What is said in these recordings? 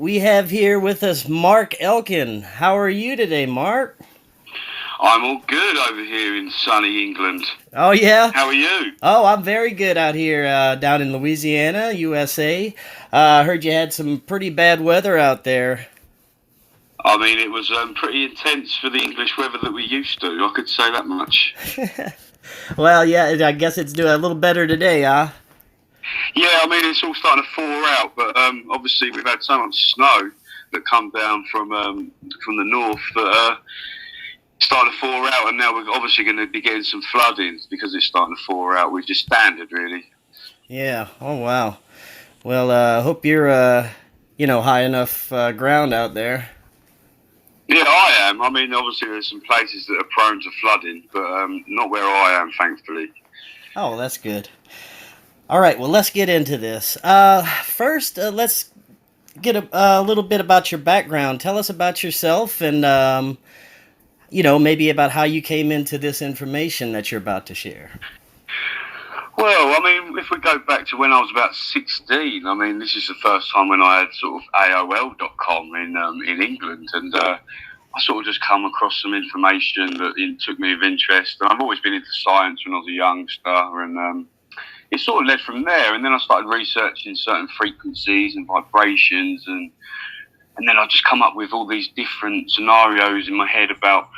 we have here with us Mark Elkin. How are you today, Mark? I'm all good over here in sunny England. Oh, yeah? How are you? Oh, I'm very good out here down in Louisiana, USA. Heard you had some pretty bad weather out there. I mean, it was pretty intense for the English weather that we used to. I could say that much. Well, yeah, I guess it's doing a little better today, huh? Yeah, I mean, it's all starting to thaw out, but obviously we've had so much snow that come down from the north that it's starting to thaw out, and now we're obviously going to be getting some flooding because it's starting to thaw out, which is standard, really. Yeah. Oh, wow. Well, hope you're, high enough ground out there. Yeah, I am. I mean, obviously there's some places that are prone to flooding, but not where I am, thankfully. Oh, that's good. All right, well, let's get into this. First, let's get a little bit about your background. Tell us about yourself and, maybe about how you came into this information that you're about to share. Well, I mean, if we go back to when I was about 16, I mean, this is the first time when I had sort of AOL.com in England, and I sort of just come across some information that took me of interest. And I've always been into science when I was a youngster, and it sort of led from there. And then I started researching certain frequencies and vibrations, and then I just come up with all these different scenarios in my head about,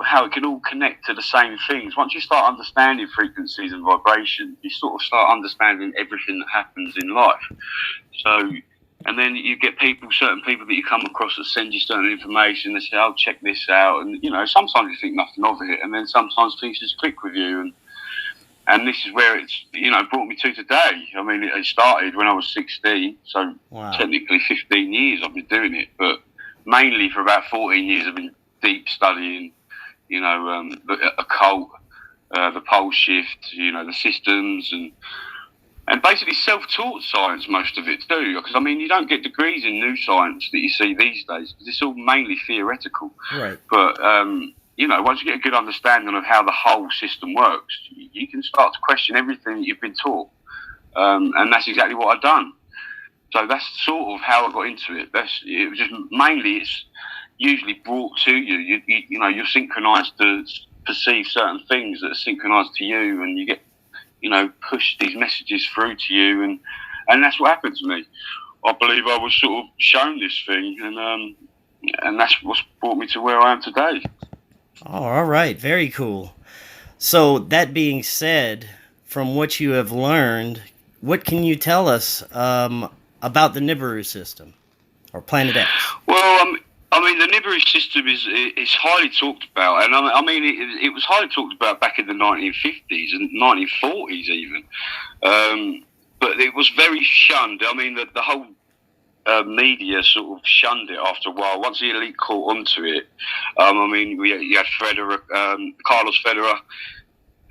how it can all connect to the same things. Once you start understanding frequencies and vibrations, you sort of start understanding everything that happens in life. So, and then you get certain people that you come across that send you certain information. They say, "Oh, check this out," and sometimes you think nothing of it, and then sometimes things just click with you, and this is where it's brought me to today. I mean, it started when I was 16, so Wow. Technically 15 years I've been doing it, but mainly for about 14 years I've been deep studying, the occult, the pole shift, the systems, and basically self-taught science, most of it too. Because I mean, you don't get degrees in new science that you see these days, because it's all mainly theoretical. Right. But once you get a good understanding of how the whole system works, you can start to question everything that you've been taught, and that's exactly what I've done. So that's sort of how I got into it. It was just mainly it's usually brought to you. You're synchronized to perceive certain things that are synchronized to you, and you get push these messages through to you, and that's what happened to me. I believe I was sort of shown this thing, and that's what's brought me to where I am today. Oh, all right. Very cool. So, that being said, from what you have learned, what can you tell us about the Nibiru system or Planet X? Well, I mean, the Nibiru system is highly talked about, and I mean, it was highly talked about back in the 1950s and 1940s even, but it was very shunned. I mean, the whole media sort of shunned it after a while. Once the elite caught onto it, I mean, you had Carlos Federer,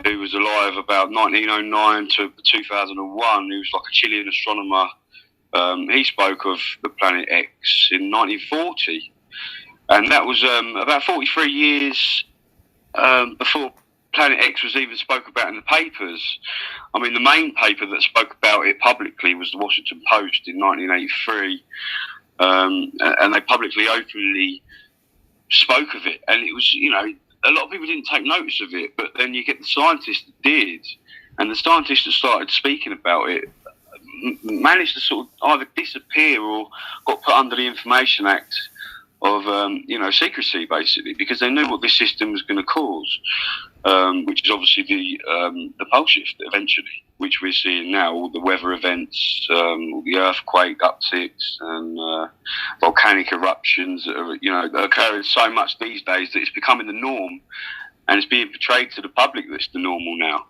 who was alive about 1909 to 2001. He was like a Chilean astronomer. He spoke of the Planet X in 1940. And that was about 43 years before Planet X was even spoke about in the papers. I mean, the main paper that spoke about it publicly was the Washington Post in 1983. And they publicly, openly spoke of it. And it was, a lot of people didn't take notice of it. But then you get the scientists that did. And the scientists that started speaking about it managed to sort of either disappear or got put under the Information Act of secrecy, basically, because they knew what this system was going to cause, which is obviously the pole shift eventually, which we're seeing now, all the weather events, all the earthquake upticks and volcanic eruptions that are occurring so much these days that it's becoming the norm, and it's being portrayed to the public that it's the normal now,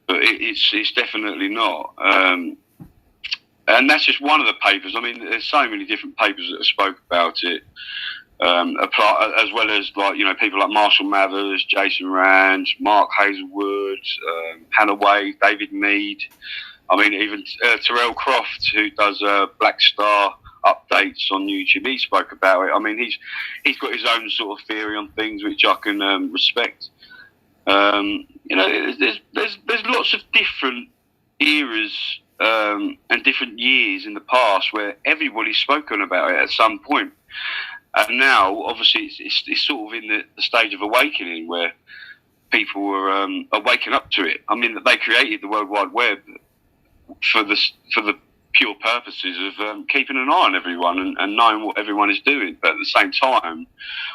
but it's definitely not. And that's just one of the papers. I mean, there's so many different papers that have spoke about it, as well as people like Marshall Mathers, Jason Rand, Mark Hazelwood, Hannah Wade, David Mead. I mean, even Terrell Croft, who does Black Star updates on YouTube, he spoke about it. I mean, he's got his own sort of theory on things, which I can respect. There's lots of different eras and different years in the past where everybody's spoken about it at some point. And now, obviously, it's sort of in the stage of awakening where people are waking up to it. I mean, they created the World Wide Web for the pure purposes of keeping an eye on everyone and knowing what everyone is doing. But at the same time,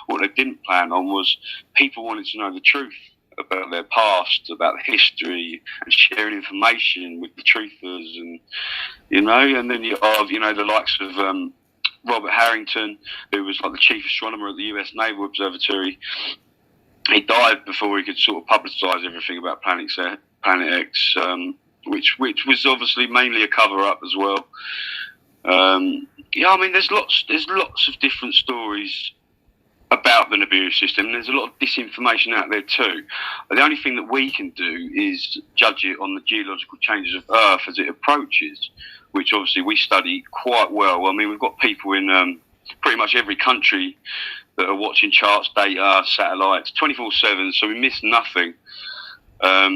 what they didn't plan on was people wanted to know the truth about their past, about the history, and sharing information with the truthers, and and then you have the likes of Robert Harrington, who was like the chief astronomer at the US Naval Observatory. He died before he could sort of publicise everything about Planet X, which was obviously mainly a cover up as well. I mean, there's lots of different stories about the Nibiru system. There's a lot of disinformation out there too. The only thing that we can do is judge it on the geological changes of Earth as it approaches, which obviously we study quite well. I mean, we've got people in pretty much every country that are watching charts, data, satellites, 24/7, so we miss nothing. I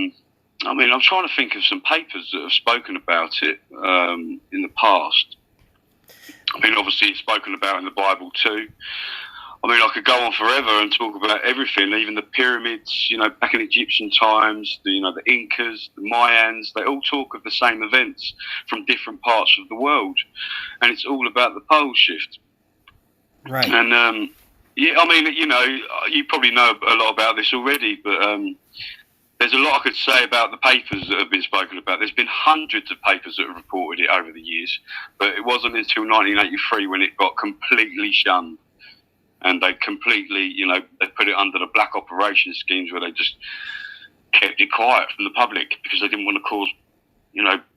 mean, I'm trying to think of some papers that have spoken about it in the past. I mean, obviously it's spoken about in the Bible too. I mean, I could go on forever and talk about everything, even the pyramids, back in Egyptian times, the Incas, the Mayans, they all talk of the same events from different parts of the world. And it's all about the pole shift. Right. And, I mean, you probably know a lot about this already, but there's a lot I could say about the papers that have been spoken about. There's been hundreds of papers that have reported it over the years, but it wasn't until 1983 when it got completely shunned. And they completely, they put it under the black operations schemes where they just kept it quiet from the public because they didn't want to cause,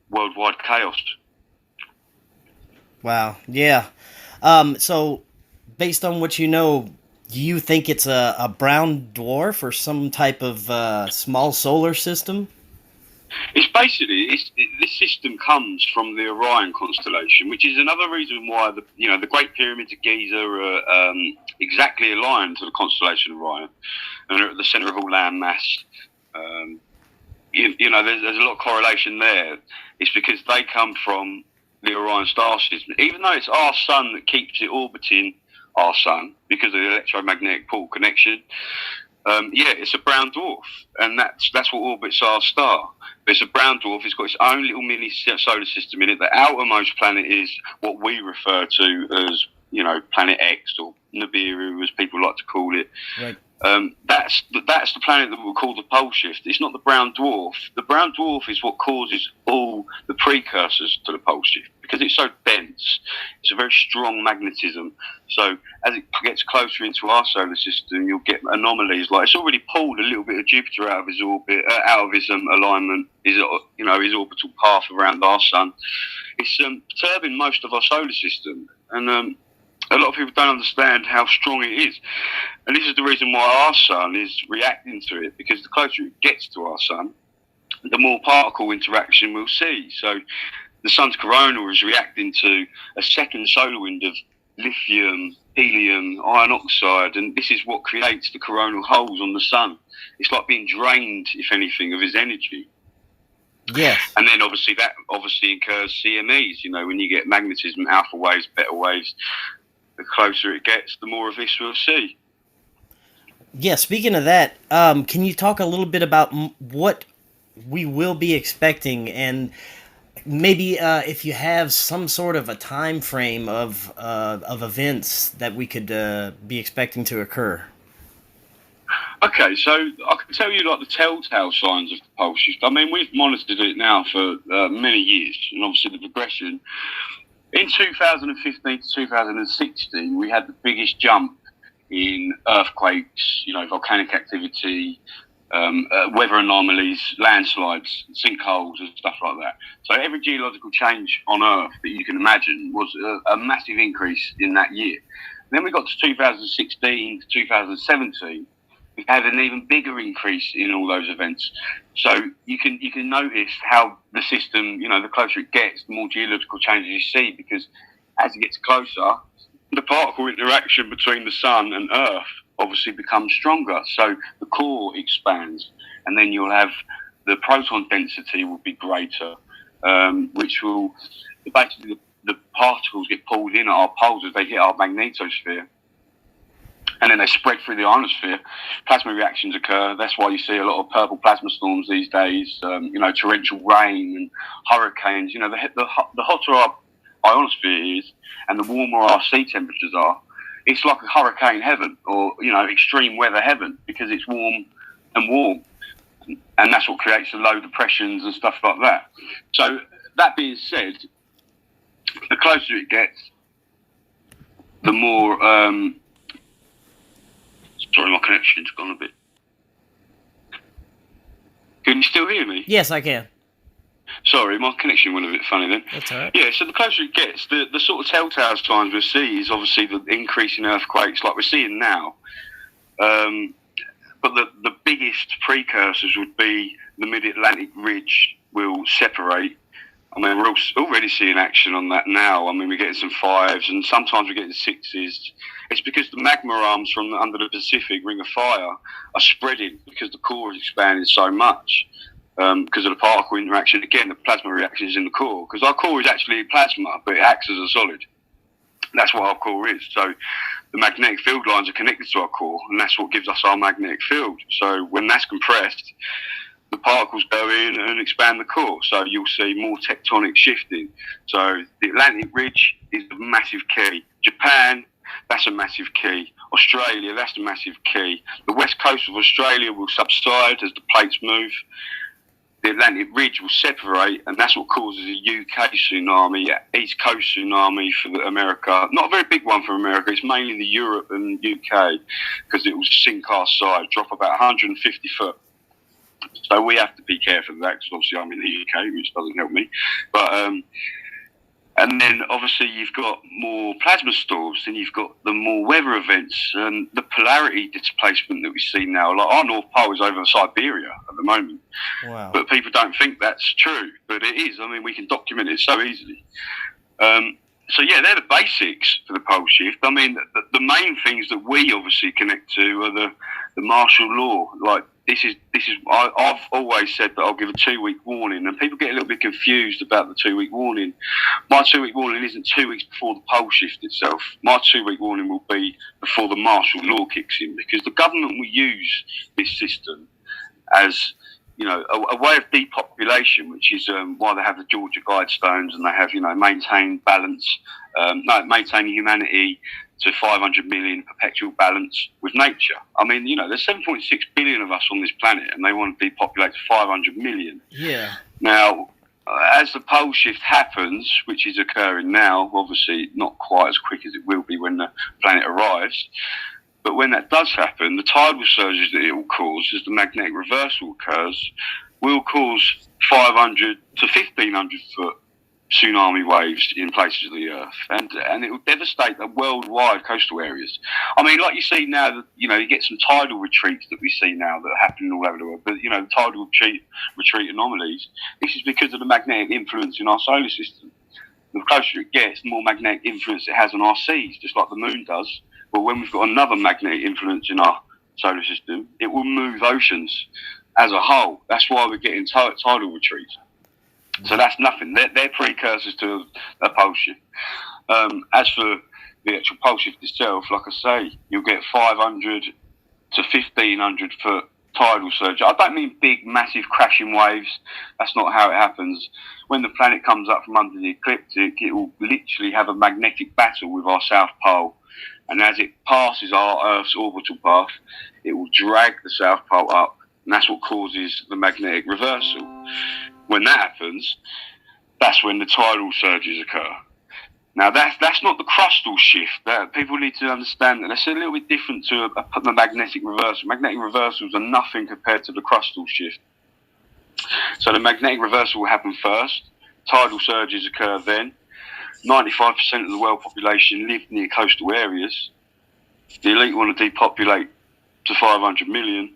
worldwide chaos. Wow. Yeah. So, based on what you know, do you think it's a brown dwarf or some type of small solar system? It's basically this system comes from the Orion constellation, which is another reason why the Great Pyramids of Giza are exactly aligned to the constellation of Orion, and are at the centre of all land mass. There's a lot of correlation there. It's because they come from the Orion star system, even though it's our sun that keeps it orbiting our sun because of the electromagnetic pole connection. It's a brown dwarf, and that's what orbits our star. But it's a brown dwarf. It's got its own little mini solar system in it. The outermost planet is what we refer to as, Planet X, or Nibiru, as people like to call it. Right. That's the planet that we'll call the pole shift. It's not the brown dwarf. The brown dwarf is what causes all the precursors to the pole shift because it's so dense. It's a very strong magnetism. So as it gets closer into our solar system, you'll get anomalies like it's already pulled a little bit of Jupiter out of his orbit, out of his alignment, his orbital path around our sun. It's perturbing most of our solar system, and a lot of people don't understand how strong it is. And this is the reason why our sun is reacting to it, because the closer it gets to our sun, the more particle interaction we'll see. So the sun's coronal is reacting to a second solar wind of lithium, helium, iron oxide, and this is what creates the coronal holes on the sun. It's like being drained, if anything, of its energy. Yes. And then that incurs CMEs, when you get magnetism, alpha waves, beta waves. The closer it gets, the more of this we'll see. Yeah, speaking of that, can you talk a little bit about what we will be expecting, and maybe if you have some sort of a time frame of events that we could be expecting to occur? Okay, so I can tell you the telltale signs of the pole shift. I mean, we've monitored it now for many years, and obviously the progression. In 2015 to 2016, we had the biggest jump in earthquakes, volcanic activity, weather anomalies, landslides, sinkholes, and stuff like that. So every geological change on Earth that you can imagine was a massive increase in that year. Then we got to 2016 to 2017. We had an even bigger increase in all those events. So you can notice how the system, the closer it gets, the more geological changes you see, because as it gets closer, the particle interaction between the sun and Earth obviously becomes stronger. So the core expands, and then you'll have the proton density will be greater. which will basically the particles get pulled in at our poles as they hit our magnetosphere. And then they spread through the ionosphere. Plasma reactions occur. That's why you see a lot of purple plasma storms these days. Torrential rain and hurricanes. The hotter our ionosphere is, and the warmer our sea temperatures are, it's like a hurricane heaven, or extreme weather heaven, because it's warm and warm, and that's what creates the low depressions and stuff like that. So that being said, the closer it gets, the more. Sorry, my connection's gone a bit. Can you still hear me? Yes, I can. Sorry, my connection went a bit funny then. That's all right. Yeah, so the closer it gets, the sort of telltale signs we see is obviously the increase in earthquakes like we're seeing now. But the biggest precursors would be the mid-Atlantic ridge will separate. I mean, we're already seeing action on that now. I mean, we're getting some 5s, and sometimes we're getting 6s. It's because the magma arms from under the Pacific Ring of Fire are spreading because the core is expanding so much because of the particle interaction. Again, the plasma reaction is in the core, because our core is actually plasma, but it acts as a solid. That's what our core is. So the magnetic field lines are connected to our core, and that's what gives us our magnetic field. So when that's compressed, the particles go in and expand the core, so you'll see more tectonic shifting. So the Atlantic ridge is a massive key. Japan, that's a massive key. Australia, that's a massive key. The west coast of Australia will subside as the plates move. The Atlantic ridge will separate, and that's what causes a UK tsunami, East Coast tsunami for America. Not a very big one for America, it's mainly the Europe and UK, because it will sink our side, drop about 150 foot. So we have to be careful of that, because obviously I'm in the UK, which doesn't help me. But and then obviously you've got more plasma storms, and you've got the more weather events, and the polarity displacement that we see now. Like our North Pole is over Siberia at the moment. Wow. But people don't think that's true, but it is. I mean, we can document it so easily. So yeah, they're the basics for the pole shift. I mean, the main things that we obviously connect to are the martial law. Like I've always said that I'll give a 2-week warning, and people get a little bit confused about the 2-week warning. My 2-week warning isn't 2 weeks before the pole shift itself. My 2-week warning will be before the martial law kicks in, because the government will use this system as a way of depopulation, which is why they have the Georgia Guidestones, and they have maintain balance, maintaining humanity to 500 million, perpetual balance with nature. I mean, there's 7.6 billion of us on this planet, and they want to depopulate to 500 million. Yeah. Now, as the pole shift happens, which is occurring now, obviously not quite as quick as it will be when the planet arrives, but when that does happen, the tidal surges that it will cause, as the magnetic reversal occurs, will cause 500 to 1,500 foot tsunami waves in places of the earth, and it will devastate the worldwide coastal areas. I mean, like you see now, that you get some tidal retreats that we see now that are happening all over the world. But the tidal retreat anomalies. This is because of the magnetic influence in our solar system. The closer it gets, the more magnetic influence it has on our seas, just like the moon does. But when we've got another magnetic influence in our solar system, it will move oceans as a whole. That's why we're getting tidal retreats. So that's nothing. They're precursors to a pole shift. As for the actual pole shift itself, like I say, you'll get 500 to 1,500 foot tidal surge. I don't mean big, massive crashing waves. That's not how it happens. When the planet comes up from under the ecliptic, it will literally have a magnetic battle with our South Pole. And as it passes our Earth's orbital path, it will drag the South Pole up, and that's what causes the magnetic reversal. When that happens, that's when the tidal surges occur. Now, that's not the crustal shift. People need to understand that that's a little bit different to the magnetic reversal. Magnetic reversals are nothing compared to the crustal shift. So the magnetic reversal will happen first. Tidal surges occur then. 95% of the world population live near coastal areas. The elite want to depopulate to 500 million.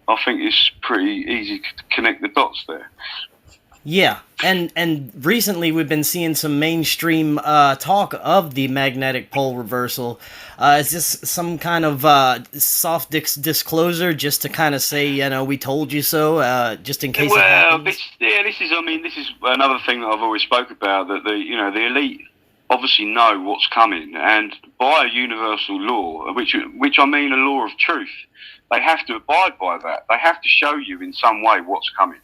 I think it's pretty easy to connect the dots there. Yeah, and recently we've been seeing some mainstream talk of the magnetic pole reversal. Is this some kind of soft disclosure just to kind of say, we told you so, just in case it Well, happens? this is, I mean, this is another thing that I've always spoke about, that the elite obviously know what's coming, and by a universal law, which I mean a law of truth, they have to abide by that. They have to show you in some way what's coming.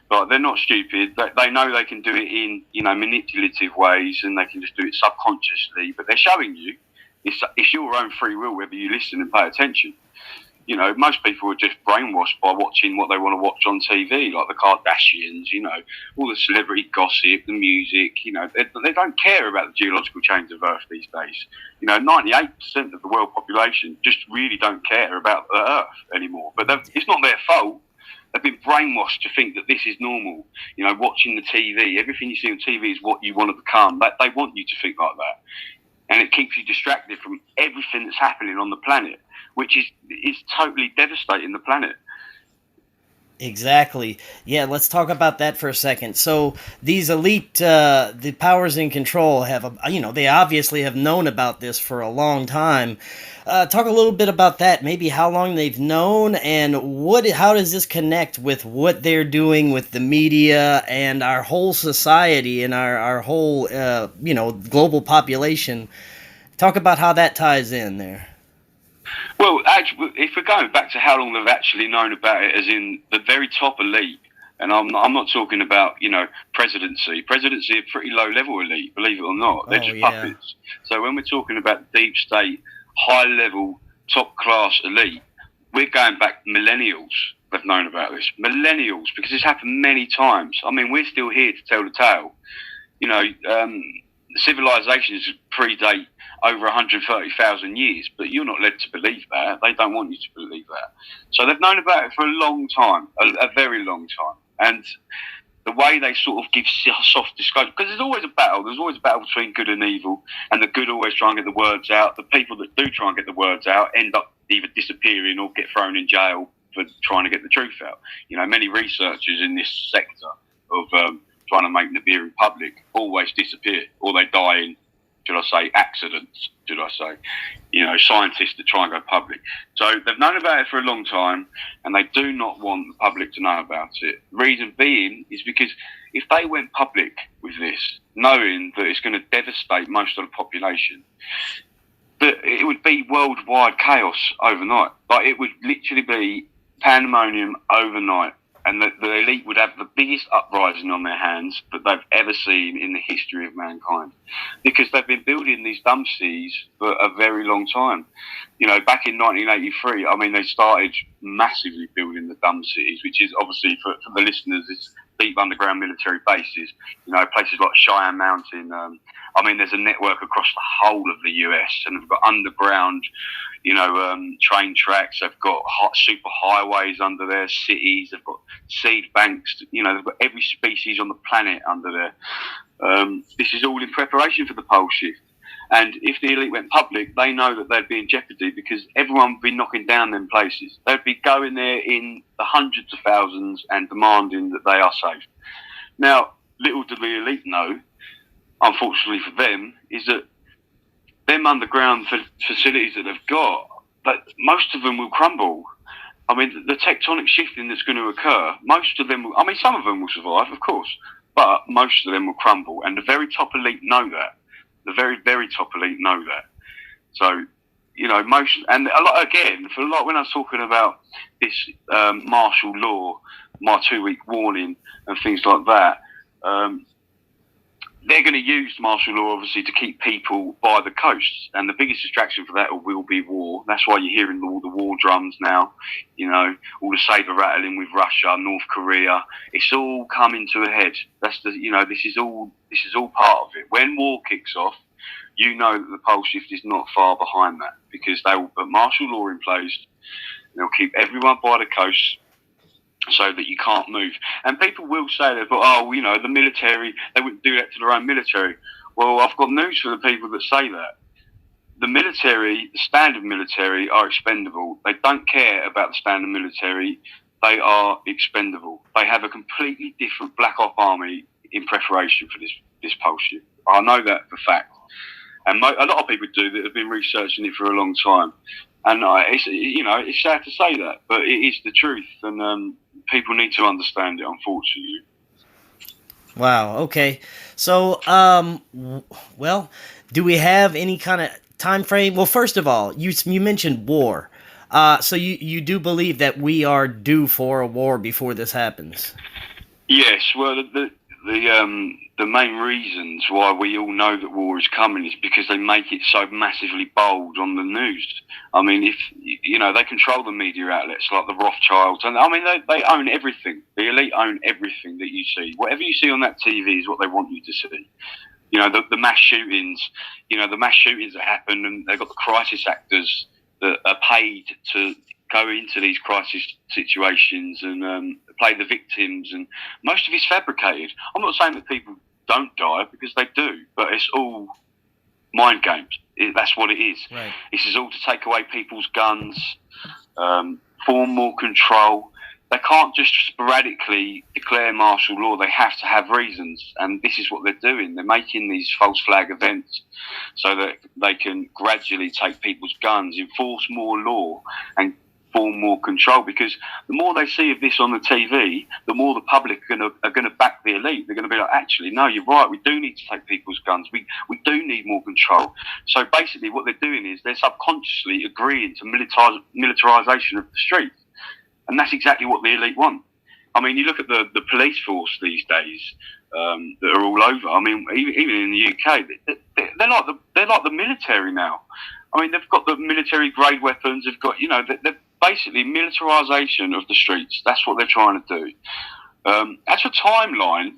Like, they're not stupid. They know they can do it in, manipulative ways, and they can just do it subconsciously. But they're showing you. It's your own free will whether you listen and pay attention. Most people are just brainwashed by watching what they want to watch on TV, like the Kardashians, all the celebrity gossip, the music. They don't care about the geological change of Earth these days. 98% of the world population just really don't care about the Earth anymore. But it's not their fault. They've been brainwashed to think that this is normal. Watching the TV, everything you see on TV is what you want to become. They want you to think like that. And it keeps you distracted from everything that's happening on the planet, which is totally devastating the planet. Exactly. Yeah, let's talk about that for a second. So these elite, the powers in control have, they obviously have known about this for a long time. Talk a little bit about that. Maybe how long they've known, and how does this connect with what they're doing with the media and our whole society and our whole, global population. Talk about how that ties in there. Well, actually, if we're going back to how long they've actually known about it, as in the very top elite, and I'm not talking about, presidency. Presidency are pretty low level elite, believe it or not. They're just puppets. So when we're talking about deep state, high level, top class elite, we're going back millennials. They've known about this. Millennials, because it's happened many times. I mean, we're still here to tell the tale. Civilizations predate over 130,000 years, but you're not led to believe that. They don't want you to believe that. So they've known about it for a long time, a very long time. And the way they sort of give soft disclosure, because there's always a battle. There's always a battle between good and evil, and the good always try and get the words out. The people that do try and get the words out end up either disappearing or get thrown in jail for trying to get the truth out. Many researchers in this sector of trying to make Nibiru public always disappear, or they die in, should I say, accidents, should I say. Scientists that try and go public. So they've known about it for a long time, and they do not want the public to know about it. The reason being is because if they went public with this, knowing that it's going to devastate most of the population, that it would be worldwide chaos overnight. Like, it would literally be pandemonium overnight. And the elite would have the biggest uprising on their hands that they've ever seen in the history of mankind. Because they've been building these dumb cities for a very long time. Back in 1983, they started massively building the dumb cities, which is obviously, for the listeners, it's deep underground military bases. Places like Cheyenne Mountain. There's a network across the whole of the US, and they've got underground, train tracks. They've got super highways under their cities. They've got seed banks. They've got every species on the planet under there. This is all in preparation for the pole shift. And if the elite went public, they know that they'd be in jeopardy, because everyone would be knocking down them places. They'd be going there in the hundreds of thousands and demanding that they are safe. Now, little do the elite know, unfortunately for them, is that them underground facilities that they've got, that most of them will crumble. The tectonic shifting that's going to occur, most of them will, some of them will survive, of course, but most of them will crumble. And the very top elite know that. The very, very top elite know that. So, most, and a lot, again, when I was talking about this martial law, my 2-week warning and things like that, they're going to use martial law, obviously, to keep people by the coasts. And the biggest distraction for that will be war. That's why you're hearing all the war drums now, all the saber rattling with Russia, North Korea. It's all coming to a head. That's this is all part of it. When war kicks off, that the pole shift is not far behind that, because they will put martial law in place. They'll keep everyone by the coast, so that you can't move. And people will say that, but the military, they wouldn't do that to their own military. Well, I've got news for the people that say that. The military, the standard military, are expendable. They don't care about the standard military. they are expendable. They have a completely different Black Op army in preparation for this pole shift. I know that for fact, and a lot of people do that have been researching it for a long time. And it's sad to say that, but it is the truth, and people need to understand it. Unfortunately. Wow. Okay. So, well, do we have any kind of time frame? Well, first of all, you mentioned war. So you do believe that we are due for a war before this happens? Yes. Well, the main reasons why we all know that war is coming is because they make it so massively bold on the news. I mean, if they control the media outlets like the Rothschilds, and I mean they own everything. The elite own everything that you see. Whatever you see on that TV is what they want you to see. The mass shootings. The mass shootings that happen, and they've got the crisis actors that are paid to go into these crisis situations and play the victims, and most of it's fabricated. I'm not saying that people don't die, because they do, but it's all mind games. That's what it is. Right. This is all to take away people's guns, form more control. They can't just sporadically declare martial law. They have to have reasons, and this is what they're doing. They're making these false flag events so that they can gradually take people's guns, enforce more law, and form more control. Because the more they see of this on the TV, the more the public are going to back the elite. They're going to be like, actually, no, you're right. We do need to take people's guns. We do need more control. So basically, what they're doing is they're subconsciously agreeing to militarization of the streets. And that's exactly what the elite want. I mean, you look at the police force these days that are all over. I mean, even in the UK, they're like the military now. I mean, they've got the military grade weapons. They've got they're basically militarization of the streets. That's what they're trying to do. As for timeline,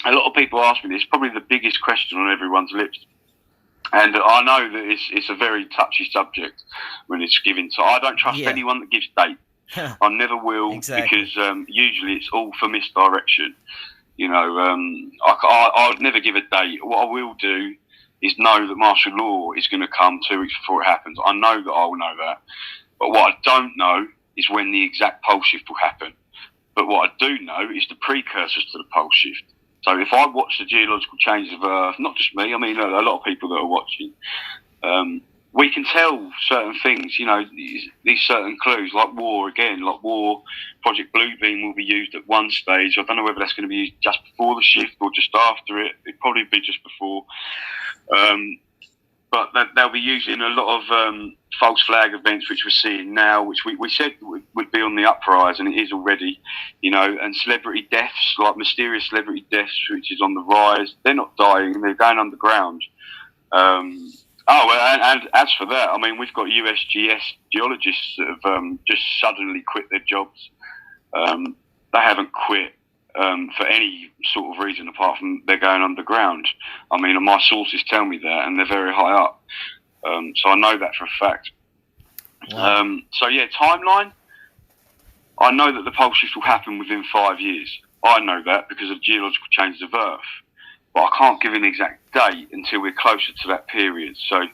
a lot of people ask me this. Probably the biggest question on everyone's lips. And I know that it's a very touchy subject when it's given to. I don't trust anyone that gives date. I never will, exactly. because usually it's all for misdirection. I would never give a date. What I will do is know that martial law is going to come 2 weeks before it happens. I know that I will know that. But what I don't know is when the exact pole shift will happen. But what I do know is the precursors to the pole shift. So if I watch the geological changes of Earth, not just me, I mean a lot of people that are watching, we can tell certain things, these certain clues, like war. Project Bluebeam will be used at one stage. I don't know whether that's going to be used just before the shift or just after it. It'd probably be just before. But they'll be using a lot of false flag events, which we're seeing now, which we said would be on the uprise, and it is already, and celebrity deaths, like mysterious celebrity deaths, which is on the rise. They're not dying, they're going underground. And as for that, I mean, we've got USGS geologists that have just suddenly quit their jobs. They haven't quit for any sort of reason apart from they're going underground. I mean, my sources tell me that, and they're very high up. So I know that for a fact. Wow. Timeline. I know that the pole shift will happen within 5 years. I know that because of geological changes of Earth. But I can't give an exact date until we're closer to that period. So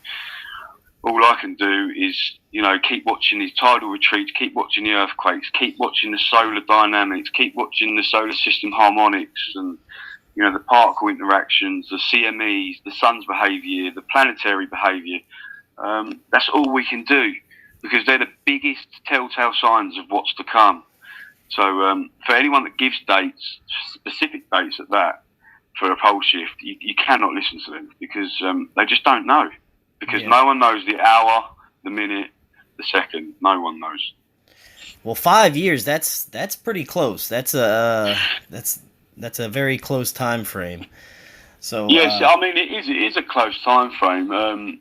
all I can do is, keep watching these tidal retreats, keep watching the earthquakes, keep watching the solar dynamics, keep watching the solar system harmonics and, the particle interactions, the CMEs, the sun's behaviour, the planetary behaviour. That's all we can do, because they're the biggest telltale signs of what's to come. So for anyone that gives dates, specific dates at that, for a pole shift, you cannot listen to them, because they just don't know. Because no one knows the hour, the minute, the second. No one knows. Well, 5 years, that's pretty close. That's a very close time frame. So yes, I mean it is a close time frame.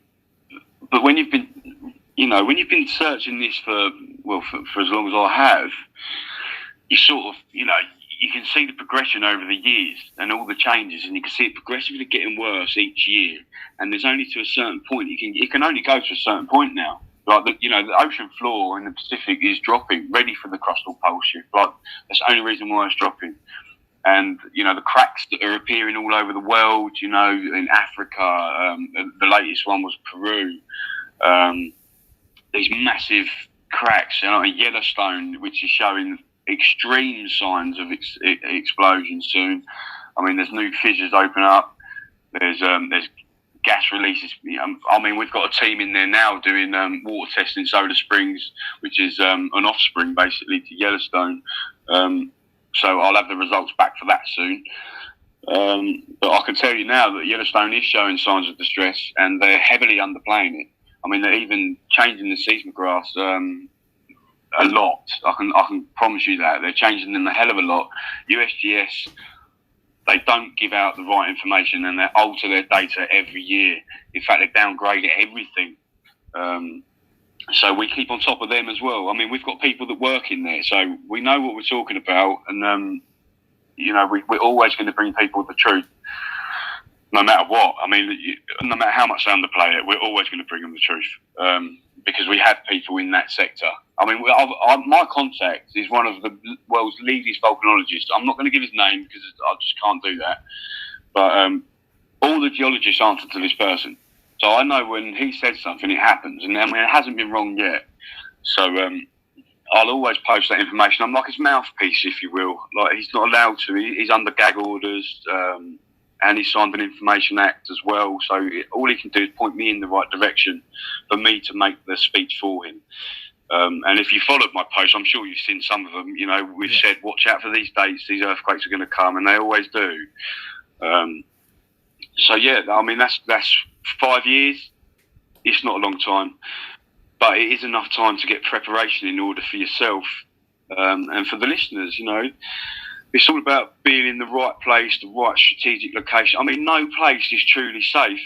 But when you've been searching this for as long as I have, you sort of you can see the progression over the years and all the changes, and you can see it progressively getting worse each year. And there's only to a certain point it can only go to a certain point now. Like the ocean floor in the Pacific is dropping, ready for the crustal pole shift. Like that's the only reason why it's dropping. And the cracks that are appearing all over the world. In Africa, the latest one was Peru. These massive cracks, in Yellowstone, which is showing extreme signs of explosion soon. I mean, there's new fissures open up. There's gas releases. I mean, we've got a team in there now doing water testing in Soda Springs, which is an offspring basically to Yellowstone. So I'll have the results back for that soon. But I can tell you now that Yellowstone is showing signs of distress, and they're heavily underplaying it. I mean, they're even changing the seismographs a lot. I can promise you that. They're changing them a hell of a lot. USGS, they don't give out the right information, and they alter their data every year. In fact, they downgrade everything. So we keep on top of them as well. I mean, we've got people that work in there, so we know what we're talking about, and we're always going to bring people the truth, no matter what. I mean, no matter how much they underplay it, we're always going to bring them the truth, because we have people in that sector. I mean, my contact is one of the world's leading volcanologists. I'm not going to give his name because I just can't do that. But all the geologists answer to this person. So I know when he says something, it happens. And I mean, it hasn't been wrong yet. So I'll always post that information. I'm like his mouthpiece, if you will. Like, he's not allowed to. He's under gag orders. And he signed an Information Act as well. So all he can do is point me in the right direction for me to make the speech for him. And if you followed my posts, I'm sure you've seen some of them. We've said, watch out for these dates. These earthquakes are going to come, and they always do. So yeah, I mean, that's 5 years. It's not a long time, but it is enough time to get preparation in order for yourself and for the listeners. It's all about being in the right place, the right strategic location. I mean, no place is truly safe,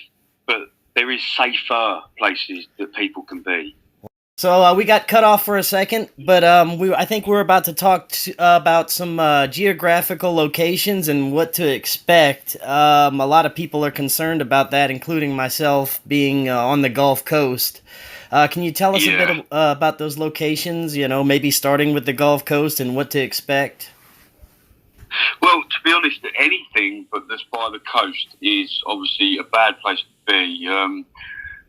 but there is safer places that people can be. So we got cut off for a second, but I think we're about to talk about some geographical locations and what to expect. A lot of people are concerned about that, including myself, being on the Gulf Coast. Can you tell us a bit about those locations, maybe starting with the Gulf Coast and what to expect? Well, to be honest, anything but that's by the coast is obviously a bad place to be.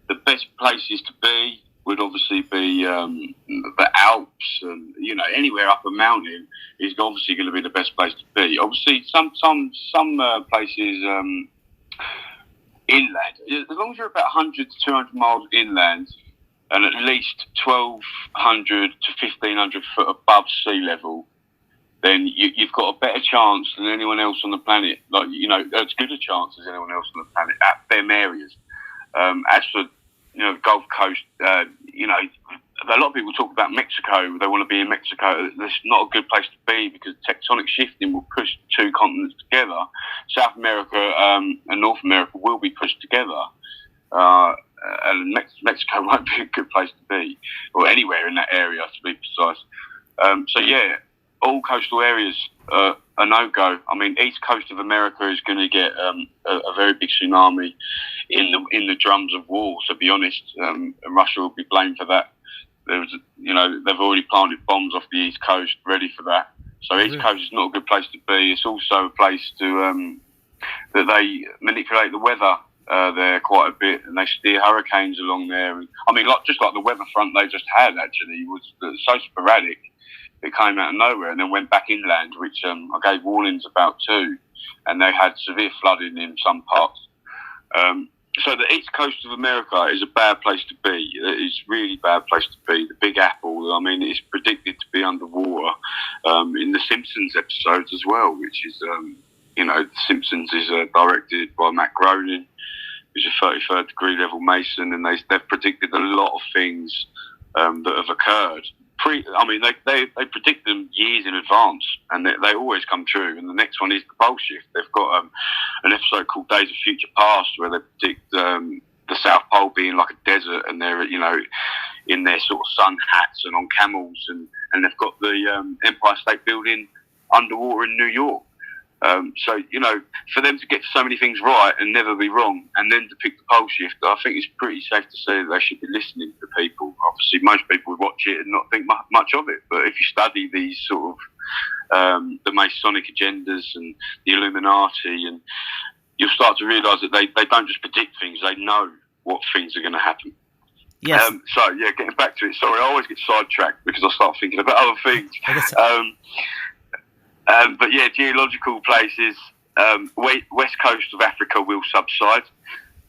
The best places to be would obviously be the Alps, and anywhere up a mountain is obviously going to be the best place to be. Obviously, some places inland, as long as you're about 100 to 200 miles inland, and at least 1,200 to 1,500 foot above sea level, then you've got a better chance than anyone else on the planet. Like, as good a chance as anyone else on the planet at them areas. As for the Gulf Coast, a lot of people talk about Mexico. They want to be in Mexico. That's not a good place to be because tectonic shifting will push two continents together. South America and North America will be pushed together. And Mexico won't be a good place to be, or anywhere in that area, to be precise. All coastal areas are a no-go. I mean, East Coast of America is going to get a very big tsunami in the drums of war, to be honest. Russia will be blamed for that. They've already planted bombs off the East Coast, ready for that. So East Coast is not a good place to be. It's also a place to that they manipulate the weather there quite a bit, and they steer hurricanes along there. I mean, just like the weather front they just had, actually, was so sporadic. It came out of nowhere and then went back inland, which I gave warnings about too, and they had severe flooding in some parts. So the East Coast of America is a bad place to be. It's a really bad place to be. The Big Apple, I mean, it's predicted to be underwater in the Simpsons episodes as well, which is, The Simpsons is directed by Matt Groening, who's a 33rd degree level Mason, and they've predicted a lot of things that have occurred. They predict them years in advance, and they always come true. And the next one is the pole shift. They've got an episode called Days of Future Past where they predict the South Pole being like a desert, and they're in their sort of sun hats and on camels, and they've got the Empire State Building underwater in New York. For them to get so many things right and never be wrong, and then to pick the pole shift, I think it's pretty safe to say that they should be listening to people. Obviously, most people would watch it and not think much of it, but if you study these sort of the Masonic agendas and the Illuminati, and you'll start to realise that they don't just predict things; they know what things are going to happen. Yes. So yeah, getting back to it. Sorry, I always get sidetracked because I start thinking about other things. But yeah, geological places. West coast of Africa will subside,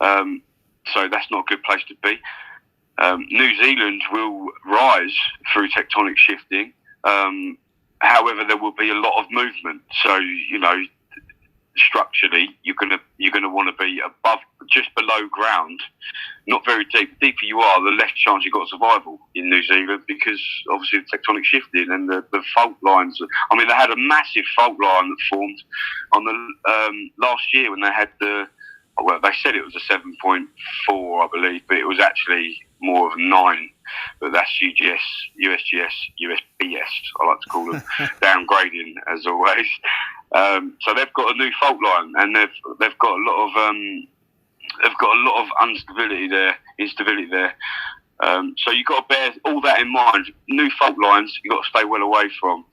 so that's not a good place to be. New Zealand will rise through tectonic shifting. However, there will be a lot of movement. So structurally, you're gonna want to be above, just below ground, not very deep. The deeper you are, the less chance you've got of survival in New Zealand, because obviously the tectonic shifting and the fault lines. I mean, they had a massive fault line that formed on the last year when they had they said it was a 7.4, I believe, but it was actually more of a 9. But that's UGS, USGS, USBS, I like to call them, downgrading as always. So they've got a new fault line, and they've got a lot of instability there. So you've got to bear all that in mind. New fault lines you've got to stay well away from.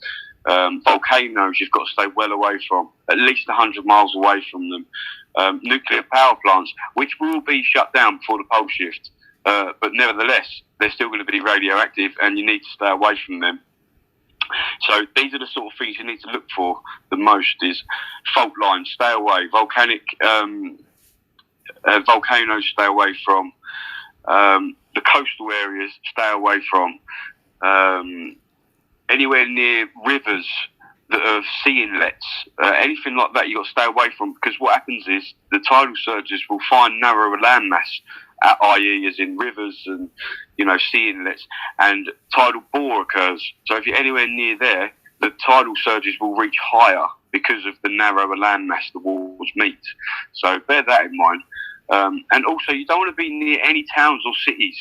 Volcanoes you've got to stay well away from, at least 100 miles away from them. Nuclear power plants, which will be shut down before the pole shift, but nevertheless they're still going to be radioactive, and you need to stay away from them. So these are the sort of things you need to look for the most: is fault lines, stay away; volcanic volcanoes, stay away from; the coastal areas, stay away from; anywhere near rivers that are sea inlets, anything like that, you've got to stay away from, because what happens is the tidal surges will find narrower landmass, i.e. as in rivers and sea inlets, and tidal bore occurs. So if you're anywhere near there, the tidal surges will reach higher because of the narrower landmass the walls meet. So bear that in mind. And also, you don't want to be near any towns or cities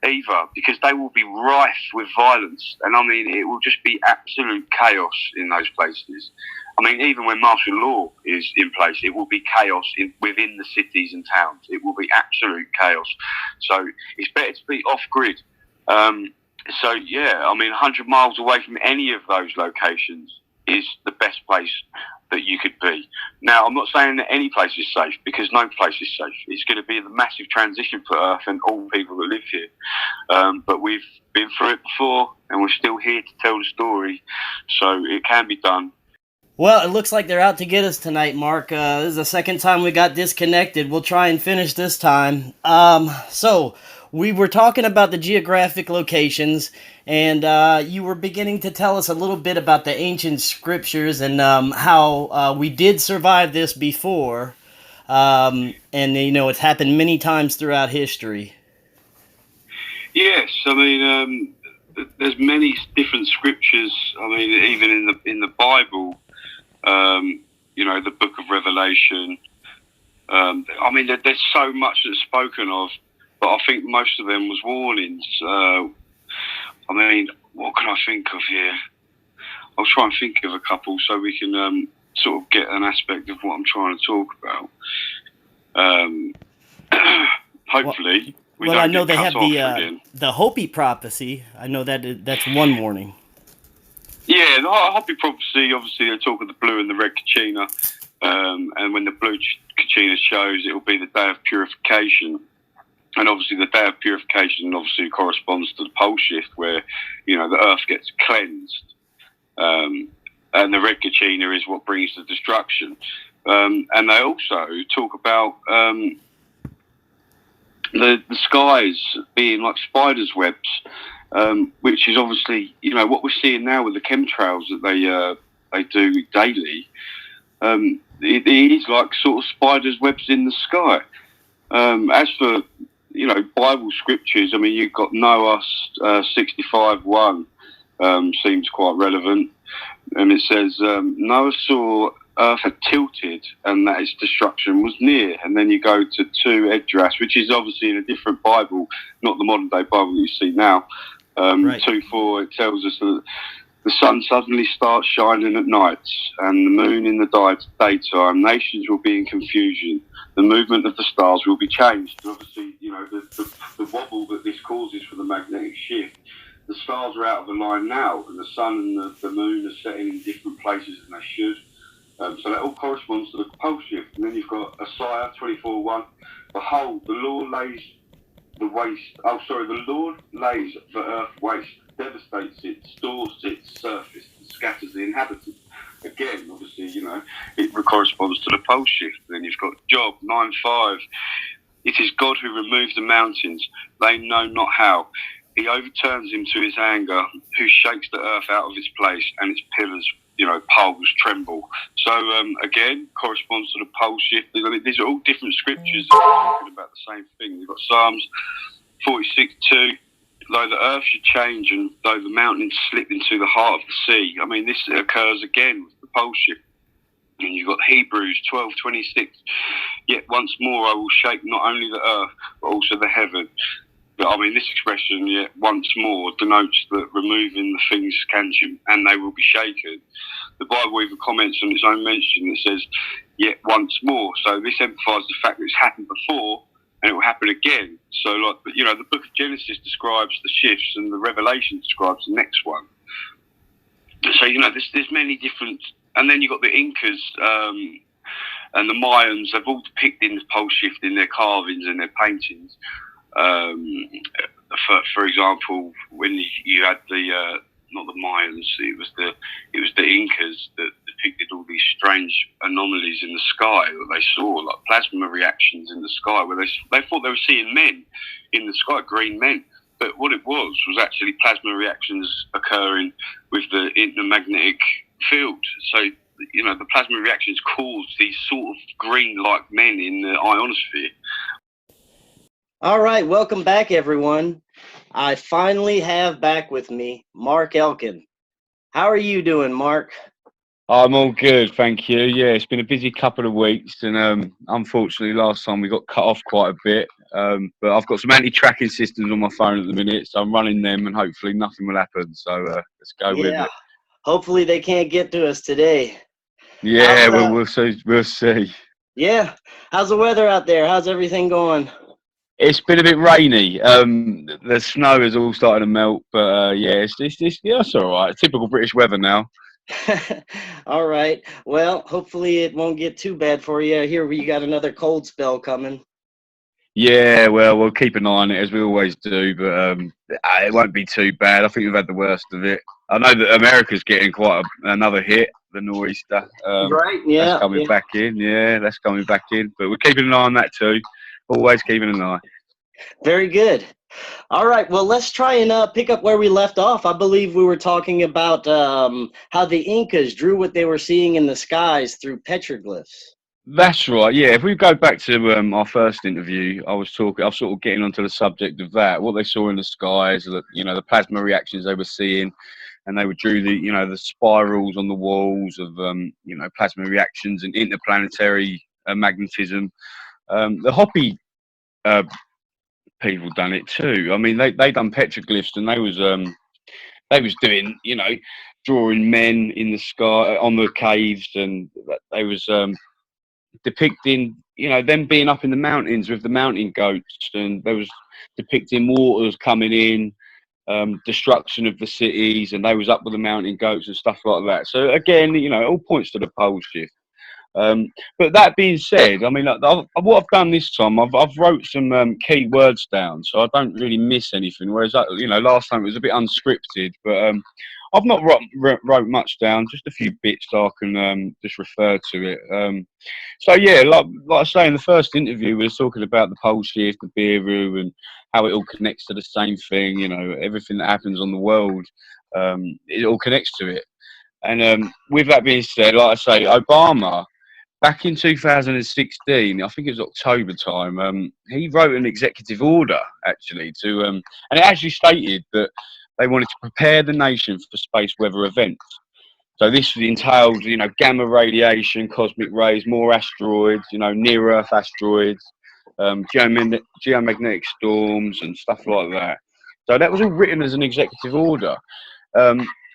either, because they will be rife with violence, and I mean, it will just be absolute chaos in those places. I mean, even when martial law is in place, it will be chaos within the cities and towns. It will be absolute chaos. So it's better to be off grid. So yeah, I mean, 100 miles away from any of those locations is the best place that you could be. Now, I'm not saying that any place is safe, because no place is safe. It's going to be the massive transition for Earth and all people that live here. But we've been through it before, and we're still here to tell the story. So it can be done. Well, it looks like they're out to get us tonight, Mark. This is the second time we got disconnected. We'll try and finish this time. So we were talking about the geographic locations, and you were beginning to tell us a little bit about the ancient scriptures and how we did survive this before. And, it's happened many times throughout history. Yes, I mean, there's many different scriptures. I mean, even in the Bible, the Book of Revelation. I mean, there's so much that's spoken of, but I think most of them was warnings. I mean, what can I think of here? I'll try and think of a couple so we can sort of get an aspect of what I'm trying to talk about. Hopefully. Well, I know they have the Hopi prophecy. I know that's one warning. Yeah, the Hopi prophecy, obviously they talk of the blue and the red Kachina, and when the blue Kachina shows, it will be the day of purification. And obviously the day of purification obviously corresponds to the pole shift, where, the earth gets cleansed. And the red Kachina is what brings the destruction. And they also talk about the skies being like spiders' webs, which is obviously, what we're seeing now with the chemtrails that they do daily. It is like sort of spiders' webs in the sky. As for, Bible scriptures, I mean, you've got Noah 65:1, seems quite relevant. And it says, Noah saw earth had tilted and that its destruction was near. And then you go to 2 Esdras, which is obviously in a different Bible, not the modern day Bible that you see now. Right. 2:4, it tells us that the sun suddenly starts shining at night and the moon in the daytime. Nations will be in confusion. The movement of the stars will be changed. Obviously, the wobble that this causes for the magnetic shift. The stars are out of line now, and the sun and the moon are setting in different places than they should. So that all corresponds to the pole shift. And then you've got Isaiah 24:1. Behold, the Lord lays the waste. Oh, sorry. The Lord lays the earth waste, devastates it, stores its surface, and scatters the inhabitants. Again, obviously, it corresponds to the pole shift. Then you've got Job 9:5. It is God who removes the mountains; they know not how. He overturns him to his anger, who shakes the earth out of its place, and its pillars, poles tremble. So again, corresponds to the pole shift. I mean, these are all different scriptures that are talking about the same thing. You've got Psalms 46:2. Though the earth should change, and though the mountains slip into the heart of the sea. I mean, this occurs again with the pole shift. And you've got Hebrews 12:26. Yet once more I will shake not only the earth, but also the heaven. But, I mean, this expression, yet once more, denotes that removing the things can you, and they will be shaken. The Bible even comments on its own mention. It says, yet once more. So this emphasises the fact that it's happened before, and it will happen again. So, the book of Genesis describes the shifts, and the Revelation describes the next one. So, there's many different. And then you've got the Incas and the Mayans. They've all depicted the pole shift in their carvings and their paintings. For example, when you had not the Mayans, it was the Incas that depicted all these strange anomalies in the sky that they saw, like plasma reactions in the sky, where they thought they were seeing men in the sky, green men. But what it was actually plasma reactions occurring with the magnetic field. So, the plasma reactions caused these sort of green-like men in the ionosphere. All right, welcome back, everyone. I finally have back with me Mark Elkin. How are you doing, Mark? I'm all good, thank you. Yeah, it's been a busy couple of weeks, and unfortunately, last time we got cut off quite a bit. But I've got some anti-tracking systems on my phone at the minute, so I'm running them, and hopefully nothing will happen. So let's go with it. Hopefully they can't get to us today. Yeah, we'll see. We'll see. Yeah. How's the weather out there? How's everything going? It's been a bit rainy. The snow is all starting to melt, but it's all right. Typical British weather now. All right. Well, hopefully it won't get too bad for you. Here you got another cold spell coming. Yeah, well, we'll keep an eye on it as we always do, but it won't be too bad. I think we've had the worst of it. I know that America's getting quite another hit, the nor'easter. Right, yeah. That's coming back in. Yeah, that's coming back in. But we're keeping an eye on that too. Always keeping an eye. Very good. All right, well, let's try and pick up where we left off. I believe we were talking about how the Incas drew what they were seeing in the skies through petroglyphs. That's right. Yeah, if we go back to our first interview, I was sort of getting onto the subject of that, what they saw in the skies, the plasma reactions they were seeing, and they would drew the spirals on the walls of plasma reactions and interplanetary magnetism. The Hopi people done it too. I mean, they done petroglyphs, and they was doing drawing men in the sky on the caves, and they was depicting them being up in the mountains with the mountain goats, and there was depicting waters coming in, destruction of the cities, and they was up with the mountain goats and stuff like that. So again, it all points to the pole shift. But that being said, I mean, what I've done this time, I've wrote some key words down, so I don't really miss anything. Whereas, last time it was a bit unscripted, but I've not wrote much down, just a few bits so I can just refer to it. So yeah, like I say, in the first interview, we were talking about the pole shift, the Biru, and how it all connects to the same thing. Everything that happens on the world, it all connects to it. And with that being said, like I say, Obama, back in 2016, I think it was October time, he wrote an executive order, actually, and it actually stated that they wanted to prepare the nation for space weather events. So this entailed, gamma radiation, cosmic rays, more asteroids, near-Earth asteroids, geomagnetic storms and stuff like that. So that was all written as an executive order.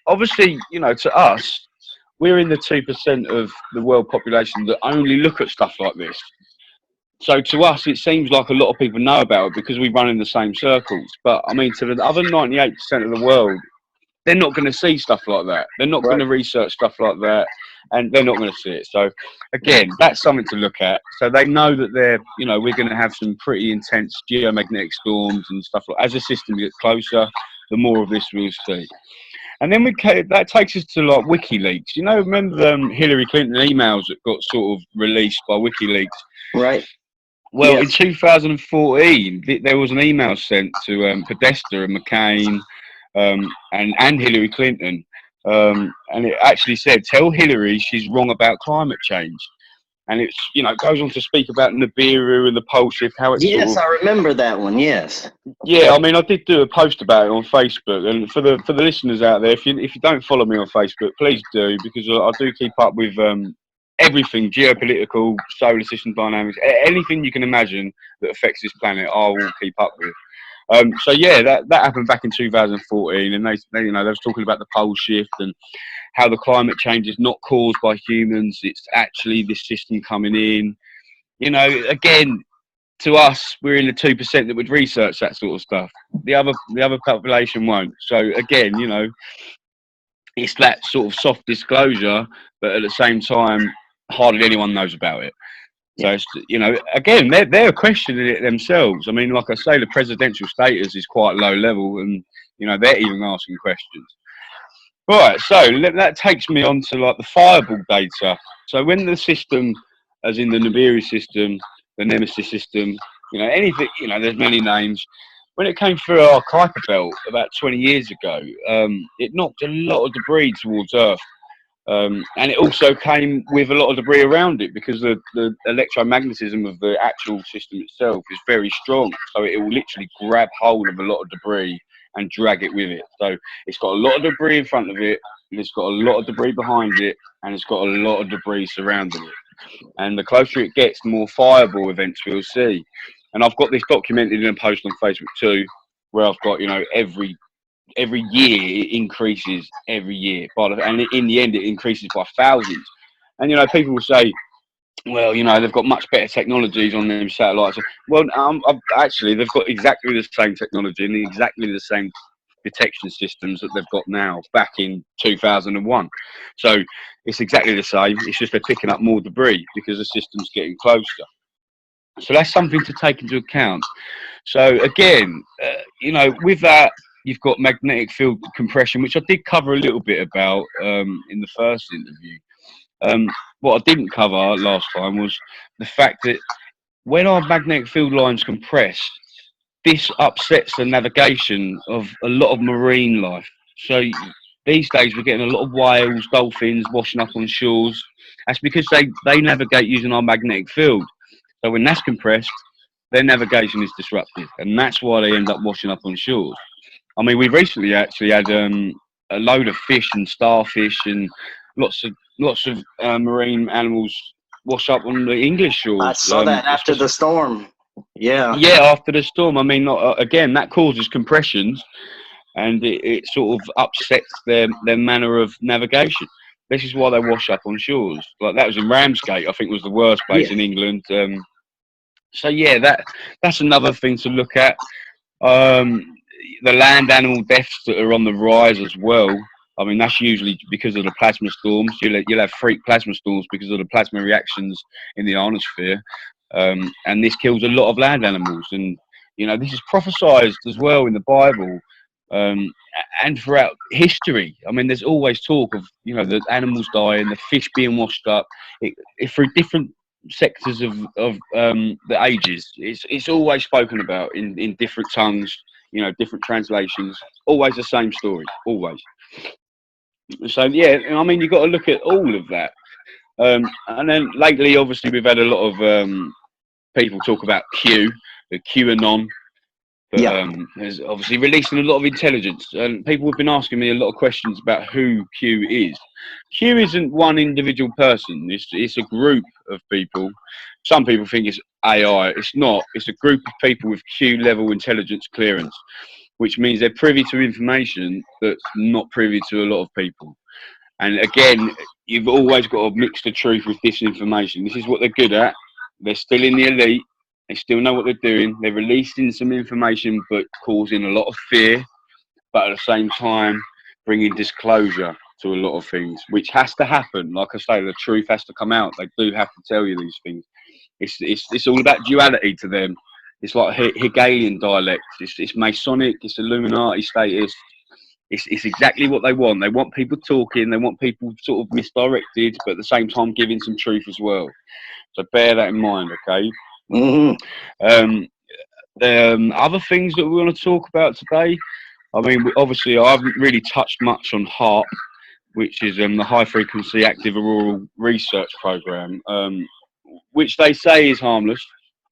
Obviously, to us, we're in the 2% of the world population that only look at stuff like this. So to us, it seems like a lot of people know about it because we run in the same circles. But I mean, to the other 98% of the world, they're not going to see stuff like that. They're not going to research stuff like that, and they're not going to see it. So again, that's something to look at. So they know that we're going to have some pretty intense geomagnetic storms and stuff like. As the system gets closer, the more of this we'll see. And then that takes us to like WikiLeaks. Remember Hillary Clinton emails that got sort of released by WikiLeaks? Right. Well, in 2014, there was an email sent to Podesta and McCain and Hillary Clinton, and it actually said, "Tell Hillary she's wrong about climate change." And it goes on to speak about Nibiru and the pole shift, how it's I remember that one. Yes. Yeah, I mean, I did do a post about it on Facebook, and for the listeners out there, if you don't follow me on Facebook, please do, because I do keep up with everything geopolitical, solar system dynamics, anything you can imagine that affects this planet. I will keep up with. So yeah, that happened back in 2014, and they was talking about the pole shift and how the climate change is not caused by humans; it's actually this system coming in. Again, to us, we're in the 2% that would research that sort of stuff. The other population won't. So again, it's that sort of soft disclosure, but at the same time, hardly anyone knows about it. So it's, again, they're questioning it themselves. I mean, like I say, the presidential status is quite low level, and they're even asking questions. Right, so that takes me on to like the fireball data. So when the system, as in the Nibiru system, the Nemesis system, anything, there's many names. When it came through our Kuiper belt about 20 years ago, it knocked a lot of debris towards Earth. And it also came with a lot of debris around it, because the electromagnetism of the actual system itself is very strong. So it will literally grab hold of a lot of debris and drag it with it. So it's got a lot of debris in front of it, and it's got a lot of debris behind it, and it's got a lot of debris surrounding it. And the closer it gets, the more fireball events we'll see. And I've got this documented in a post on Facebook too, where I've got, every year it increases every year, and in the end it increases by thousands. And people will say, well, they've got much better technologies on them satellites. Well, actually they've got exactly the same technology and exactly the same detection systems that they've got now back in 2001. So it's exactly the same. It's just they're picking up more debris because the system's getting closer. So that's something to take into account. So again, with that, you've got magnetic field compression, which I did cover a little bit about in the first interview. What I didn't cover last time was the fact that when our magnetic field lines compress, this upsets the navigation of a lot of marine life. So these days we're getting a lot of whales, dolphins washing up on shores. That's because they navigate using our magnetic field. So when that's compressed, their navigation is disrupted, and that's why they end up washing up on shores. I mean, we recently actually had a load of fish and starfish and lots of marine animals wash up on the English shores. I saw that after the storm. Yeah. Yeah, after the storm. I mean, again, that causes compressions, and it sort of upsets their manner of navigation. This is why they wash up on shores. Like that was in Ramsgate, I think, was the worst place in England. So yeah, that's another thing to look at. The land animal deaths that are on the rise as well. I mean, that's usually because of the plasma storms. You'll have freak plasma storms because of the plasma reactions in the ionosphere. And this kills a lot of land animals. And, this is prophesied as well in the Bible and throughout history. I mean, there's always talk of, the animals dying, the fish being washed up. Through different sectors of the ages, it's always spoken about in different tongues, different translations. Always the same story, always. So, yeah, I mean, you've got to look at all of that. And then lately, obviously, we've had a lot of people talk about Q, the QAnon, is obviously releasing a lot of intelligence. And people have been asking me a lot of questions about who Q is. Q isn't one individual person. It's a group of people. Some people think it's AI. It's not. It's a group of people with Q-level intelligence clearance, which means they're privy to information that's not privy to a lot of people. And again, you've always got to mix the truth with disinformation. This is what they're good at. They're still in the elite. They still know what they're doing. They're releasing some information, but causing a lot of fear. But at the same time, bringing disclosure to a lot of things, which has to happen. Like I say, the truth has to come out. They do have to tell you these things. It's all about duality to them. It's like Hegelian dialect. It's Masonic. It's Illuminati status. It's exactly what they want. They want people talking. They want people sort of misdirected, but at the same time giving some truth as well. So bear that in mind, okay? Mm-hmm. The other things that we want to talk about today. I mean, obviously, I haven't really touched much on HAARP, which is the High Frequency Active Auroral Research Program, which they say is harmless.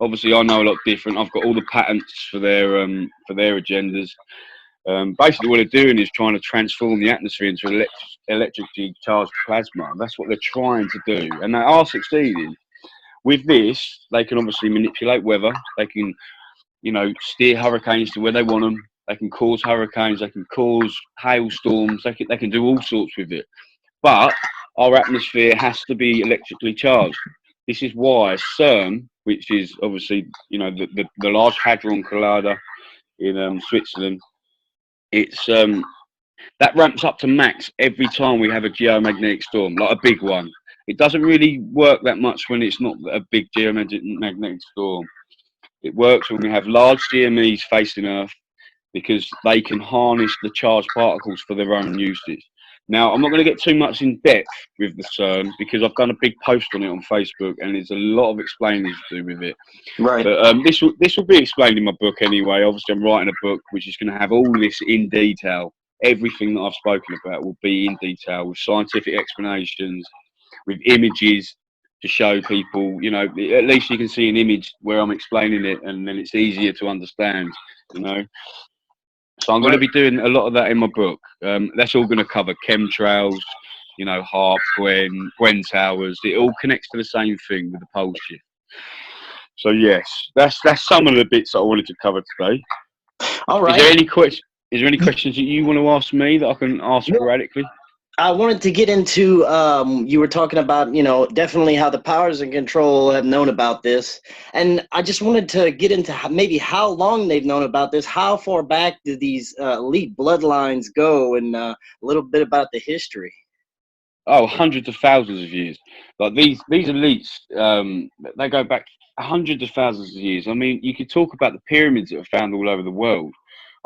Obviously, I know a lot different. I've got all the patents for their agendas. Basically, what they're doing is trying to transform the atmosphere into electrically charged plasma. That's what they're trying to do, and they are succeeding. With this, they can obviously manipulate weather. They can, steer hurricanes to where they want them. They can cause hurricanes. They can cause hailstorms. They can do all sorts with it. But our atmosphere has to be electrically charged. This is why CERN, which is obviously the Large Hadron Collider in Switzerland, it's that ramps up to max every time we have a geomagnetic storm, like a big one. It doesn't really work that much when it's not a big geomagnetic storm. It works when we have large GMEs facing Earth, because they can harness the charged particles for their own uses. Now, I'm not going to get too much in depth with the CERN, because I've done a big post on it on Facebook, and there's a lot of explaining to do with it. Right. But this will be explained in my book anyway. Obviously, I'm writing a book which is going to have all this in detail. Everything that I've spoken about will be in detail, with scientific explanations, with images to show people. At least you can see an image where I'm explaining it, and then it's easier to understand. So I'm going to be doing a lot of that in my book. That's all going to cover chemtrails, HAARP, Gwen towers. It all connects to the same thing with the pole shift. So yes, that's some of the bits that I wanted to cover today. All right. Is there any questions that you want to ask me that I can ask sporadically? I wanted to get into, you were talking about, definitely how the powers in control have known about this. And I just wanted to get into maybe how long they've known about this. How far back do these elite bloodlines go, and a little bit about the history. Oh, hundreds of thousands of years. Like these elites, they go back hundreds of thousands of years. I mean, you could talk about the pyramids that are found all over the world.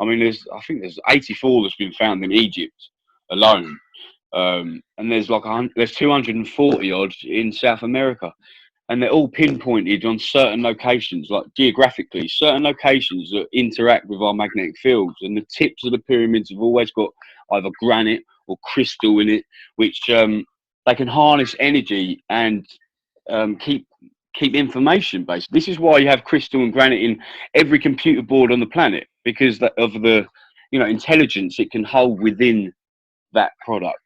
I mean, I think there's 84 that's been found in Egypt alone. And there's there's 240 odd in South America, and they're all pinpointed on certain locations, like geographically, certain locations that interact with our magnetic fields. And the tips of the pyramids have always got either granite or crystal in it, which they can harness energy and keep information based. This is why you have crystal and granite in every computer board on the planet, because of the intelligence it can hold within that product.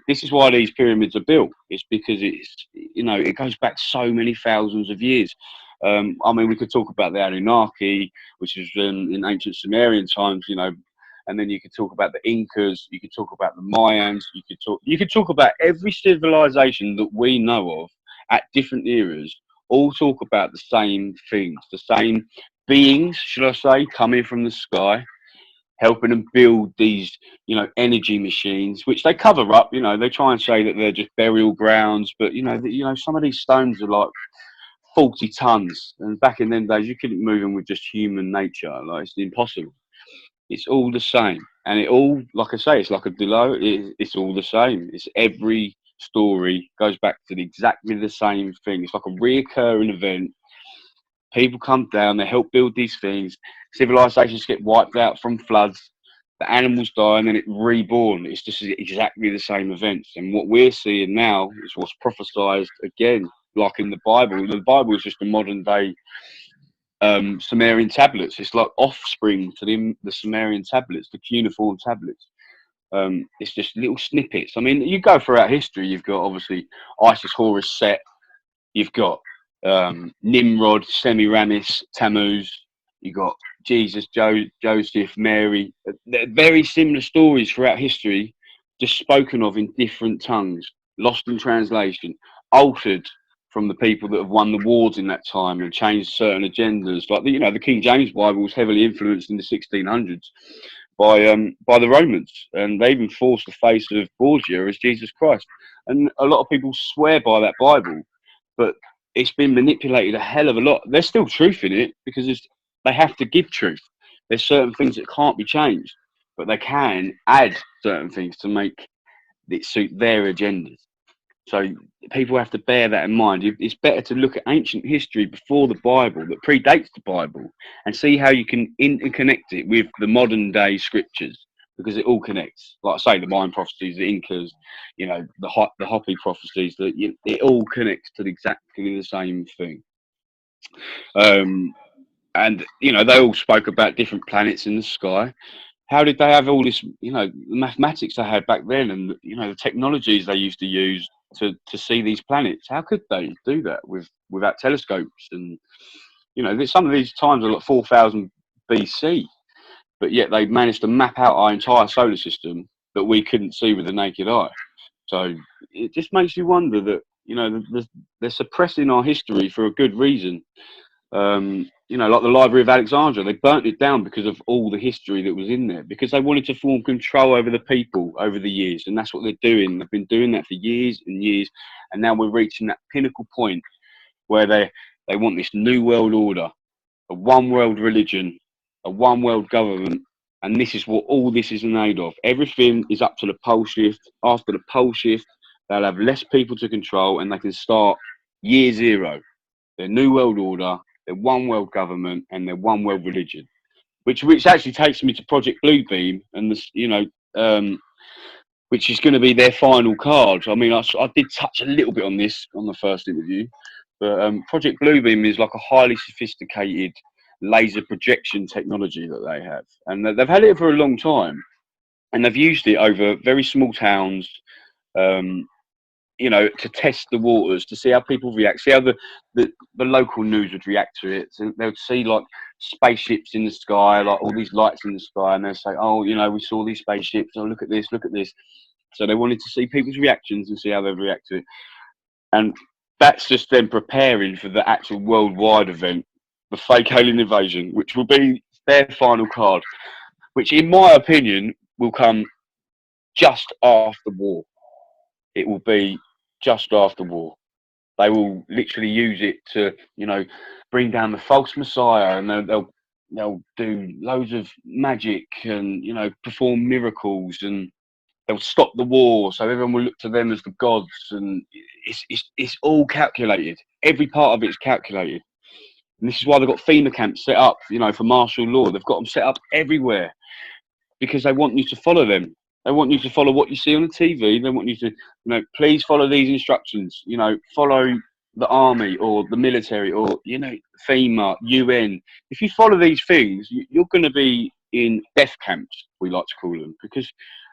This is why these pyramids are built. It's because it goes back so many thousands of years. I mean, we could talk about the Anunnaki, which is in ancient Sumerian times, and then you could talk about the Incas. You could talk about the Mayans. You could talk about every civilization that we know of at different eras. All talk about the same things, the same beings, should I say, coming from the sky, helping them build these, energy machines, which they cover up. They try and say that they're just burial grounds, but some of these stones are like 40 tons, and back in them days, you couldn't move them with just human nature. Like, it's impossible. It's all the same, and it all, like I say, it's like a Delo. It's all the same. It's every story goes back to exactly the same thing. It's like a reoccurring event. People come down, they help build these things. Civilizations get wiped out from floods. The animals die, and then it's reborn. It's just exactly the same events. And what we're seeing now is what's prophesied again, like in the Bible. The Bible is just a modern day Sumerian tablets. It's like offspring to the Sumerian tablets, the cuneiform tablets. It's just little snippets. I mean, you go throughout history, you've got obviously Isis, Horus, Set. You've got Nimrod, Semiramis, Tammuz. You got Jesus, Joseph, Mary. They're very similar stories throughout history, just spoken of in different tongues, lost in translation, altered from the people that have won the wars in that time and changed certain agendas. Like the King James Bible was heavily influenced in the 1600s by the Romans, and they even forced the face of Borgia as Jesus Christ. And a lot of people swear by that Bible, but it's been manipulated a hell of a lot. There's still truth in it because they have to give truth. There's certain things that can't be changed, but they can add certain things to make it suit their agendas. So people have to bear that in mind. It's better to look at ancient history before the Bible, that predates the Bible, and see how you can interconnect it with the modern day scriptures, because it all connects. Like I say, the Mayan prophecies, the Incas, the Hopi prophecies, it all connects to exactly the same thing. And they all spoke about different planets in the sky. How did they have all this, the mathematics they had back then, and the technologies they used to use to see these planets? How could they do that without telescopes? And some of these times are like 4,000 BC, but yet they managed to map out our entire solar system that we couldn't see with the naked eye. So it just makes you wonder that they're suppressing our history for a good reason. Like the Library of Alexandria, they burnt it down because of all the history that was in there, because they wanted to form control over the people over the years, and that's what they're doing. They've been doing that for years and years, and now we're reaching that pinnacle point where they want this new world order, a one world religion, a one world government, and this is what all this is made of. Everything is up to the pole shift. After the pole shift, they'll have less people to control, and they can start year zero, their new world order, their one world government, and their one world religion, which actually takes me to Project Bluebeam, and which is going to be their final card. I mean, I did touch a little bit on this on the first interview, but Project Bluebeam is like a highly sophisticated laser projection technology that they have, and they've had it for a long time, and they've used it over very small towns. To test the waters, to see how people react, see how the local news would react to it. So they would see like spaceships in the sky, like all these lights in the sky, and they'd say, oh, we saw these spaceships, oh, look at this, look at this. So they wanted to see people's reactions and see how they'd react to it. And that's just them preparing for the actual worldwide event, the fake alien invasion, which will be their final card, which in my opinion will come just after war. It will be just after war. They will literally use it to, bring down the false messiah, and they'll do loads of magic and, perform miracles, and they'll stop the war. So everyone will look to them as the gods, and it's all calculated. Every part of it is calculated. And this is why they've got FEMA camps set up, for martial law. They've got them set up everywhere because they want you to follow them. They want you to follow what you see on the TV. They want you to, please follow these instructions. Follow the army or the military or, FEMA, UN. If you follow these things, you're going to be in death camps, we like to call them, because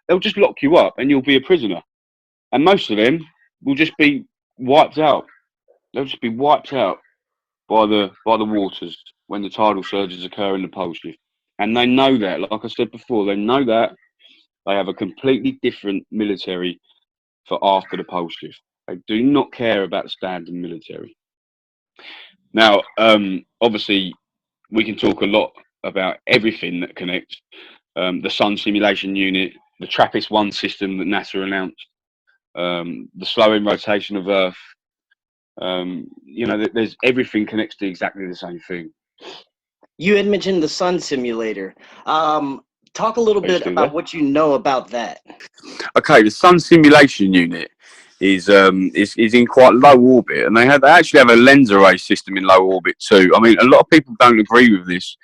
they'll just lock you up and you'll be a prisoner. And most of them will just be wiped out. They'll just be wiped out by the waters when the tidal surges occur in the pole shift. And they know that, like I said before, they know that. They have a completely different military for after the pole shift. They do not care about the standard military. Now, obviously, we can talk a lot about everything that connects. The Sun Simulation Unit, the TRAPPIST-1 system that NASA announced, the slowing rotation of Earth. There's everything connects to exactly the same thing. You had mentioned the Sun Simulator. Talk a little bit about what you know about that. Okay, the Sun Simulation Unit is in quite low orbit, and they actually have a lens array system in low orbit too. I mean, a lot of people don't agree with this,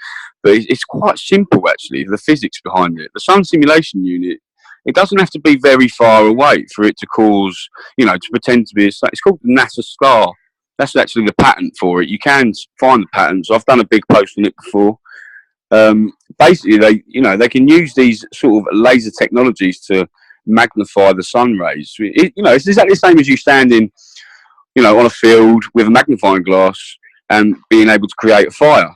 but it's quite simple actually, the physics behind it. The Sun Simulation Unit, it doesn't have to be very far away for it to cause, to pretend to be it's called the NASA Star. That's actually the patent for it. You can find the patents. I've done a big post on it before. Basically, they can use these sort of laser technologies to magnify the sun rays. It's exactly the same as you standing, on a field with a magnifying glass and being able to create a fire.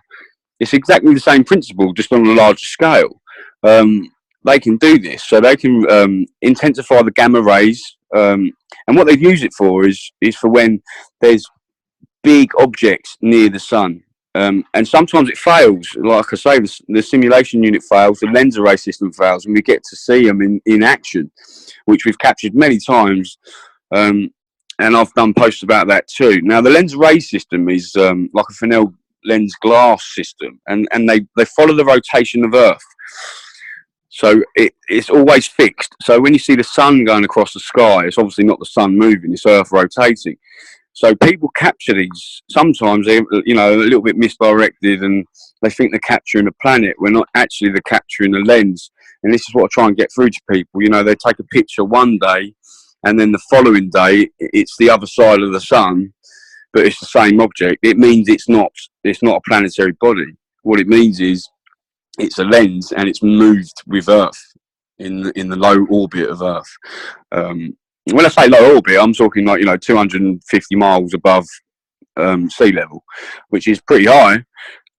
It's exactly the same principle, just on a larger scale. They can do this, so they can intensify the gamma rays. And what they've used it for is for when there's big objects near the sun. And sometimes it fails. Like I say, the simulation unit fails, the lens array system fails, and we get to see them in action, which we've captured many times. And I've done posts about that too. Now, the lens array system is like a Fresnel lens glass system, and they follow the rotation of Earth. So it's always fixed. So when you see the sun going across the sky, it's obviously not the sun moving, it's Earth rotating. So people capture these. Sometimes they, a little bit misdirected, and they think they're capturing a planet. We're not actually. They're capturing a lens, and this is what I try and get through to people. They take a picture one day, and then the following day it's the other side of the sun, but it's the same object. It means it's not a planetary body. What it means is it's a lens, and it's moved with Earth in the low orbit of Earth. When I say low orbit, I'm talking like 250 miles above sea level, which is pretty high.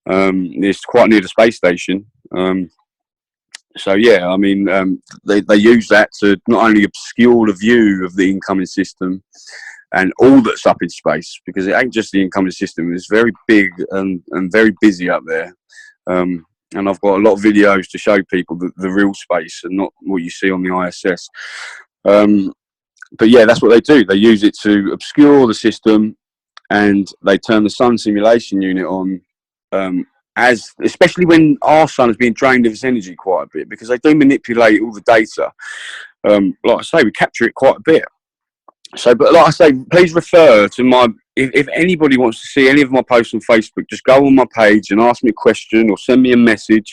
It's quite near the space station. So yeah, I mean, they use that to not only obscure the view of the incoming system and all that's up in space, because it ain't just the incoming system. It's very big and very busy up there. And I've got a lot of videos to show people the real space and not what you see on the ISS. But yeah, that's what they do. They use it to obscure the system, and they turn the sun simulation unit on, especially when our sun has been drained of its energy quite a bit, because they do manipulate all the data. Like I say, we capture it quite a bit. So, but like I say, please refer to my. If anybody wants to see any of my posts on Facebook, just go on my page and ask me a question or send me a message,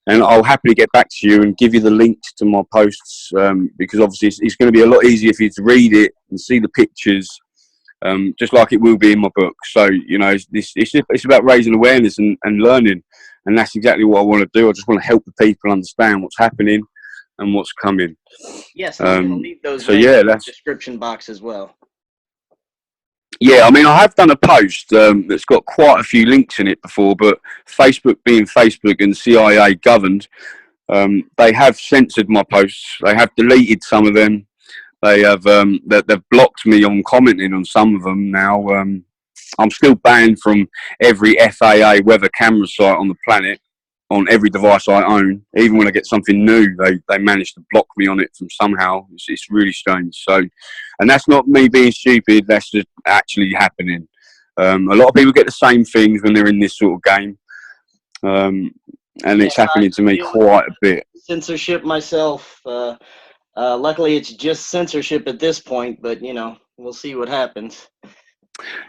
and I'll happily get back to you and give you the links to my posts, because obviously it's going to be a lot easier for you to read it and see the pictures, just like it will be in my book. So, it's about raising awareness and learning, and that's exactly what I want to do. I just want to help the people understand what's happening and what's coming. Yes, I'm going to leave those so links yeah, in the that's description box as well. Yeah, I mean, I have done a post that's got quite a few links in it before, but Facebook being Facebook and CIA governed, they have censored my posts. They have deleted some of them. They have they've blocked me on commenting on some of them now. I'm still banned from every FAA weather camera site on the planet, on every device I own. Even when I get something new, they manage to block me on it from somehow. It's really strange. So, and that's not me being stupid, that's just actually happening. A lot of people get the same things when they're in this sort of game, and it's happening to me quite a bit. Censorship myself. Luckily, it's just censorship at this point, but we'll see what happens.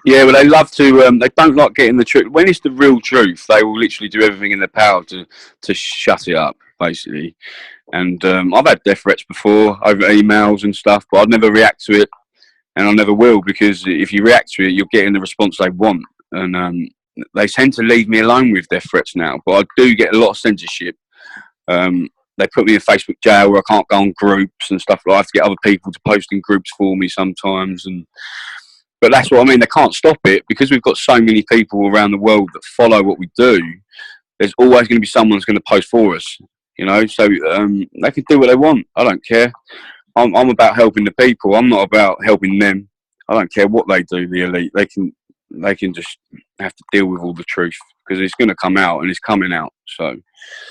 Yeah, well, they love to. They don't like getting the truth. When it's the real truth, they will literally do everything in their power to shut it up, basically. And I've had death threats before over emails and stuff, but I'd never react to it, and I never will, because if you react to it, you're getting the response they want. And they tend to leave me alone with death threats now, but I do get a lot of censorship. They put me in Facebook jail where I can't go on groups and stuff. I have to get other people to post in groups for me sometimes, but that's what I mean. They can't stop it, because we've got so many people around the world that follow what we do. There's always going to be someone who's going to post for us, So they can do what they want. I don't care. I'm about helping the people. I'm not about helping them. I don't care what they do. The elite, they can just have to deal with all the truth, because it's going to come out, and it's coming out. So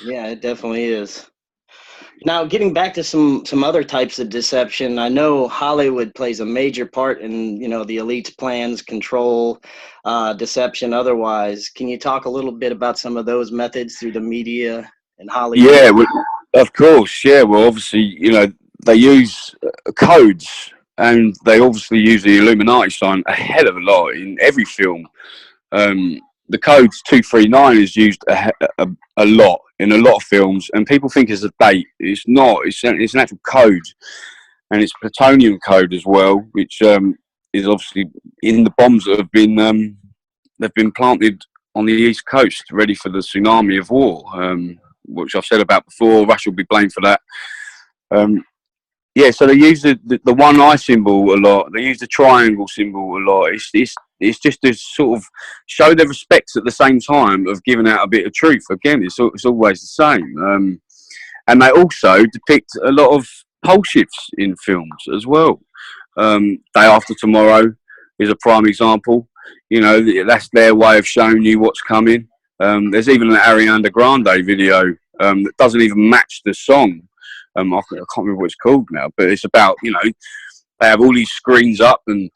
yeah, it definitely is. Now, getting back to some other types of deception, I know Hollywood plays a major part in, the elite's plans, control, deception, otherwise. Can you talk a little bit about some of those methods through the media and Hollywood? Yeah, well, of course. Yeah, well, obviously, they use codes, and they obviously use the Illuminati sign a hell of a lot in every film. The code 239 is used a lot in a lot of films, and people think it's a date. It's not. It's an actual code, and it's plutonium code as well, which is obviously in the bombs that have been they've been planted on the East Coast, ready for the tsunami of war, which I've said about before. Russia will be blamed for that. Yeah, so they use the one eye symbol a lot. They use the triangle symbol a lot. It's just to sort of show their respects at the same time of giving out a bit of truth. Again, it's always the same. And they also depict a lot of pole shifts in films as well. Day After Tomorrow is a prime example. You know, that's their way of showing you what's coming. There's even an Ariana Grande video that doesn't even match the song. I can't remember what it's called now, but it's about, you know, they have all these screens up and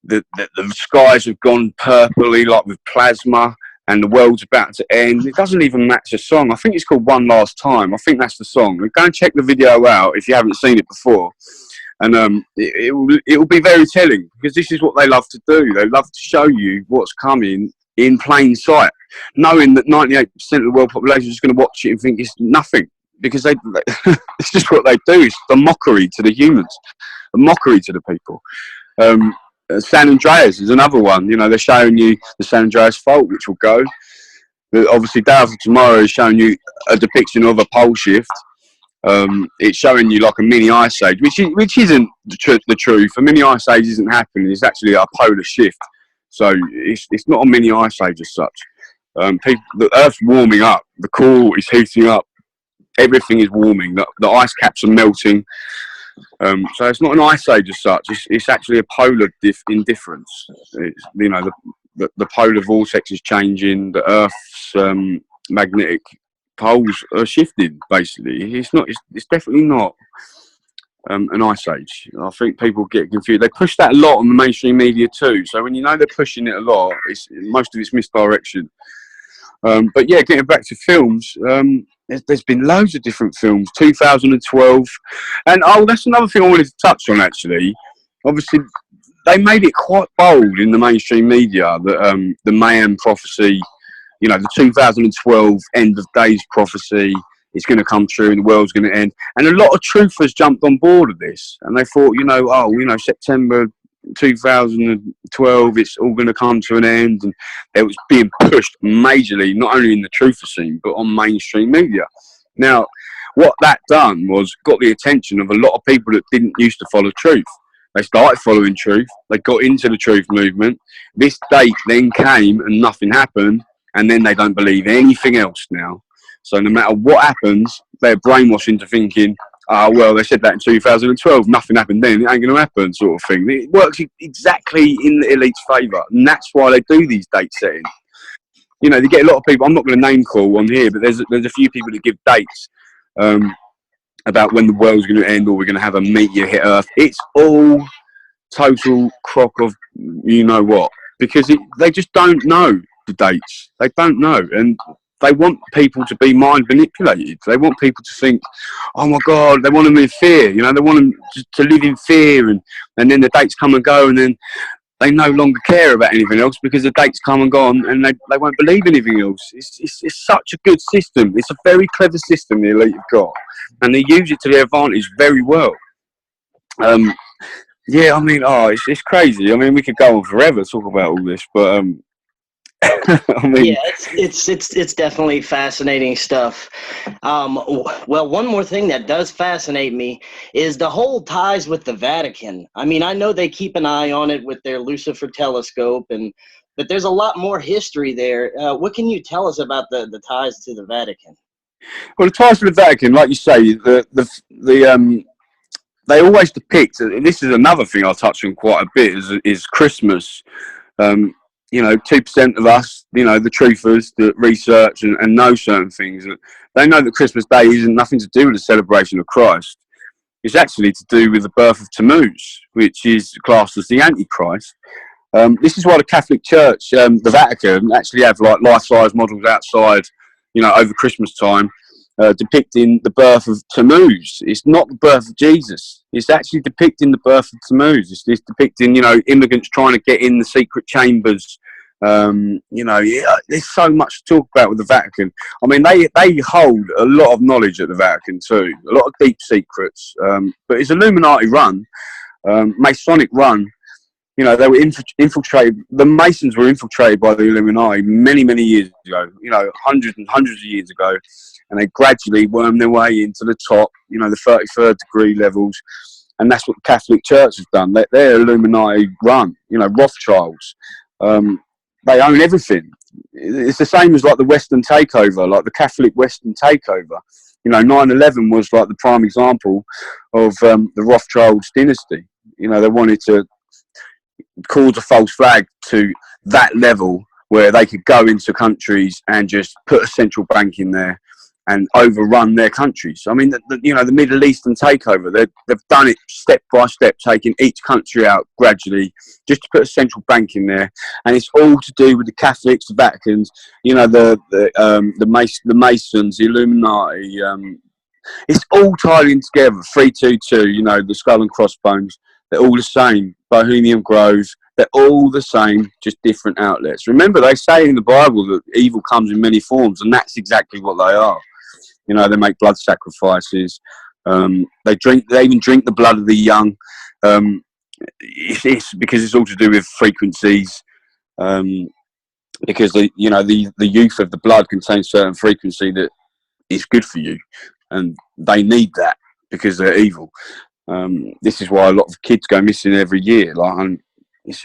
the skies have gone purpley, like with plasma, and the world's about to end. It doesn't even match the song. I think it's called One Last Time. I think that's the song. Go and check the video out if you haven't seen it before. And it will be very telling, because this is what they love to do. They love to show you what's coming in plain sight, knowing that 98% of the world population is going to watch it and think it's nothing, because it's just what they do. It's a mockery to the humans, a mockery to the people. San Andreas is another one. You know, they're showing you the San Andreas fault, which will go. Obviously, Day After Tomorrow is showing you a depiction of a pole shift. It's showing you like a mini ice age, which isn't the truth. A mini ice age isn't happening. It's actually a polar shift. So it's not a mini ice age as such. The Earth's warming up. The core is heating up. Everything is warming. The ice caps are melting. So it's not an ice age as such. It's actually a polar indifference. It's, you know, the polar vortex is changing. The Earth's magnetic poles are shifting. Basically, it's definitely not an ice age. I think people get confused. They push that a lot on the mainstream media too. So when you know they're pushing it a lot, most of it's misdirection. But yeah, getting back to films, there's been loads of different films. 2012, and that's another thing I wanted to touch on actually. Obviously, they made it quite bold in the mainstream media that the Mayhem prophecy, you know, the 2012 end of days prophecy is going to come true and the world's going to end. And a lot of truthers jumped on board of this, and they thought, September 2012, it's all going to come to an end, and it was being pushed majorly, not only in the truther scene, but on mainstream media. Now, what that done was got the attention of a lot of people that didn't used to follow truth. They started following truth. They got into the truth movement. This date then came and nothing happened, and then they don't believe anything else now. So no matter what happens, they're brainwashed into thinking, well, they said that in 2012, nothing happened then, it ain't going to happen, sort of thing. It works exactly in the elite's favour, and that's why they do these date settings. You know, they get a lot of people, I'm not going to name call on here, but there's a few people that give dates about when the world's going to end or we're going to have a meteor hit Earth. It's all total crock of you-know-what, because they just don't know the dates. They don't know, and they want people to be mind manipulated. They want people to think, oh my God, they want them in fear. You know, they want them to live in fear, and then the dates come and go, and then they no longer care about anything else because the dates come and gone, and they won't believe anything else. It's such a good system. It's a very clever system the elite have got, and they use it to their advantage very well. Yeah, I mean, it's crazy. I mean, we could go on forever talk about all this, but I mean, yeah, it's definitely fascinating stuff. Well, one more thing that does fascinate me is the whole ties with the Vatican. I mean, I know they keep an eye on it with their Lucifer telescope, but there's a lot more history there. What can you tell us about the ties to the Vatican? Well, the ties to the Vatican, like you say, they always depict, and this is another thing I'll touch on quite a bit, is Christmas. 2% of us, the truthers that research and know certain things, they know that Christmas Day isn't nothing to do with the celebration of Christ. It's actually to do with the birth of Tammuz, which is classed as the Antichrist. This is why the Catholic Church, the Vatican, actually have like life-size models outside, over Christmas time, depicting the birth of Tammuz. It's not the birth of Jesus. It's actually depicting the birth of Tammuz. It's depicting, immigrants trying to get in the secret chambers. There's so much to talk about with the Vatican. I mean, they hold a lot of knowledge at the Vatican too, a lot of deep secrets. But it's Illuminati run, Masonic run. They were infiltrated. The Masons were infiltrated by the Illuminati many, many years ago. Hundreds and hundreds of years ago, and they gradually wormed their way into the top. The 33rd degree levels, and that's what the Catholic Church has done. They're Illuminati run. Rothschilds. They own everything. It's the same as like the Western takeover, like the Catholic Western takeover. 9/11 was like the prime example of the Rothschilds dynasty. They wanted to cause a false flag to that level where they could go into countries and just put a central bank in there and overrun their countries. I mean, the Middle Eastern takeover, they've done it step by step, taking each country out gradually, just to put a central bank in there. And it's all to do with the Catholics, the Vaticans, the Masons, the Illuminati. It's all tied in together. 322, the skull and crossbones. They're all the same. Bohemian Grove. They're all the same, just different outlets. Remember, they say in the Bible that evil comes in many forms, and that's exactly what they are. They make blood sacrifices. They even drink the blood of the young. It's because it's all to do with frequencies. Because the youth of the blood contains certain frequency that is good for you, and they need that because they're evil. This is why a lot of kids go missing every year. It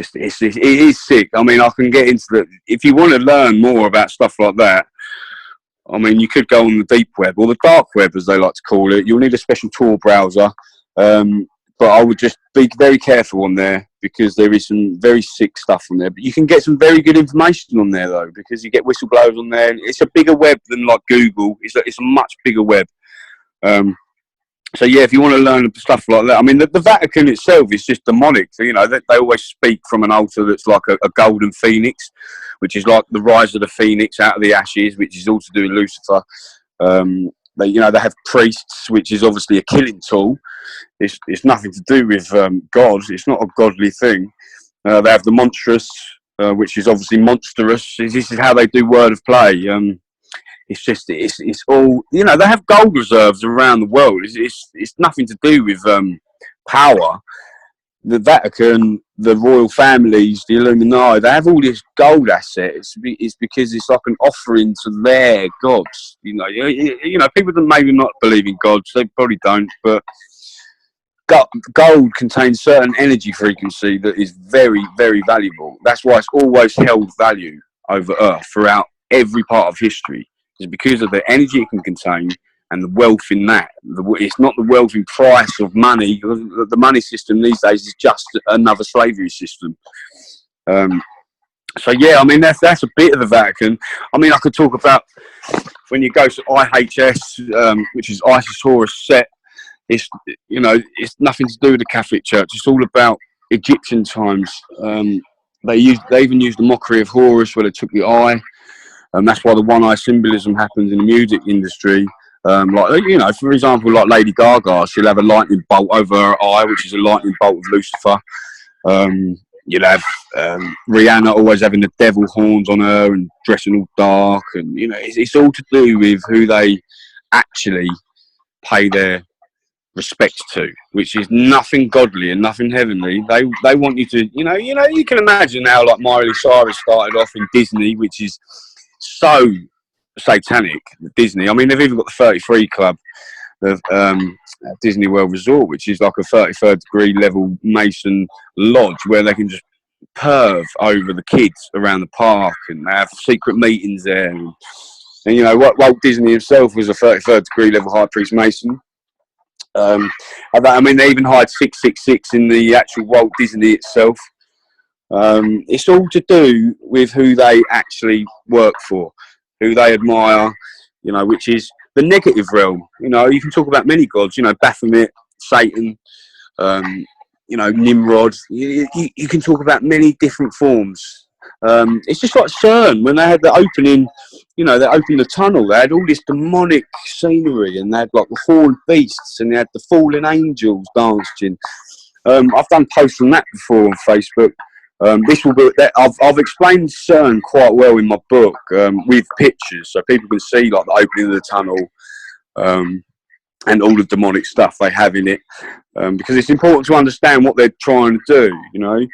is sick. I mean, I can get into the. If you want to learn more about stuff like that, I mean, you could go on the deep web or the dark web, as they like to call it. You'll need a special Tor browser, but I would just be very careful on there because there is some very sick stuff on there. But you can get some very good information on there though, because you get whistleblowers on there. It's a bigger web than like Google. It's a much bigger web. So yeah, if you want to learn stuff like that, I mean, the Vatican itself is just demonic. So, they always speak from an altar that's like a golden phoenix, which is like the rise of the phoenix out of the ashes, which is all to do with Lucifer. They have priests, which is obviously a killing tool. It's nothing to do with God. It's not a godly thing. They have the monstrous, which is obviously monstrous. This is how they do word of play. It's all, they have gold reserves around the world. It's nothing to do with power. The Vatican, the royal families, the Illuminati, they have all this gold assets. It's because it's like an offering to their gods. People that maybe not believe in gods, they probably don't, but gold contains certain energy frequency that is very, very valuable. That's why it's always held value over Earth throughout every part of history. Is because of the energy it can contain and the wealth in that. It's not the wealth in price of money. The money system these days is just another slavery system. So yeah, I mean that's a bit of the Vatican. I mean, I could talk about when you go to IHS, which is Isis Horus Set. It's nothing to do with the Catholic Church. It's all about Egyptian times. They even used the mockery of Horus where they took the eye. That's why the one-eye symbolism happens in the music industry. For example, like Lady Gaga, she'll have a lightning bolt over her eye, which is a lightning bolt of Lucifer. You'll have Rihanna always having the devil horns on her and dressing all dark. And, it's all to do with who they actually pay their respect to, which is nothing godly and nothing heavenly. They want you to, you can imagine how like Miley Cyrus started off in Disney, which is so satanic. Disney, I mean, they've even got the 33 Club of Disney World Resort, which is like a 33rd degree level Mason lodge where they can just perv over the kids around the park and have secret meetings there. And Walt Disney himself was a 33rd degree level high priest Mason. I mean, they even hired 666 in the actual Walt Disney itself. It's all to do with who they actually work for, who they admire, which is the negative realm. You can talk about many gods, Baphomet, Satan, Nimrod. You can talk about many different forms. It's just like CERN when they had the opening, they opened the tunnel. They had all this demonic scenery, and they had like the horned beasts, and they had the fallen angels dancing. I've done posts on that before on Facebook. This will be. I've explained CERN quite well in my book with pictures, so people can see like the opening of the tunnel and all the demonic stuff they have in it, because it's important to understand what they're trying to do.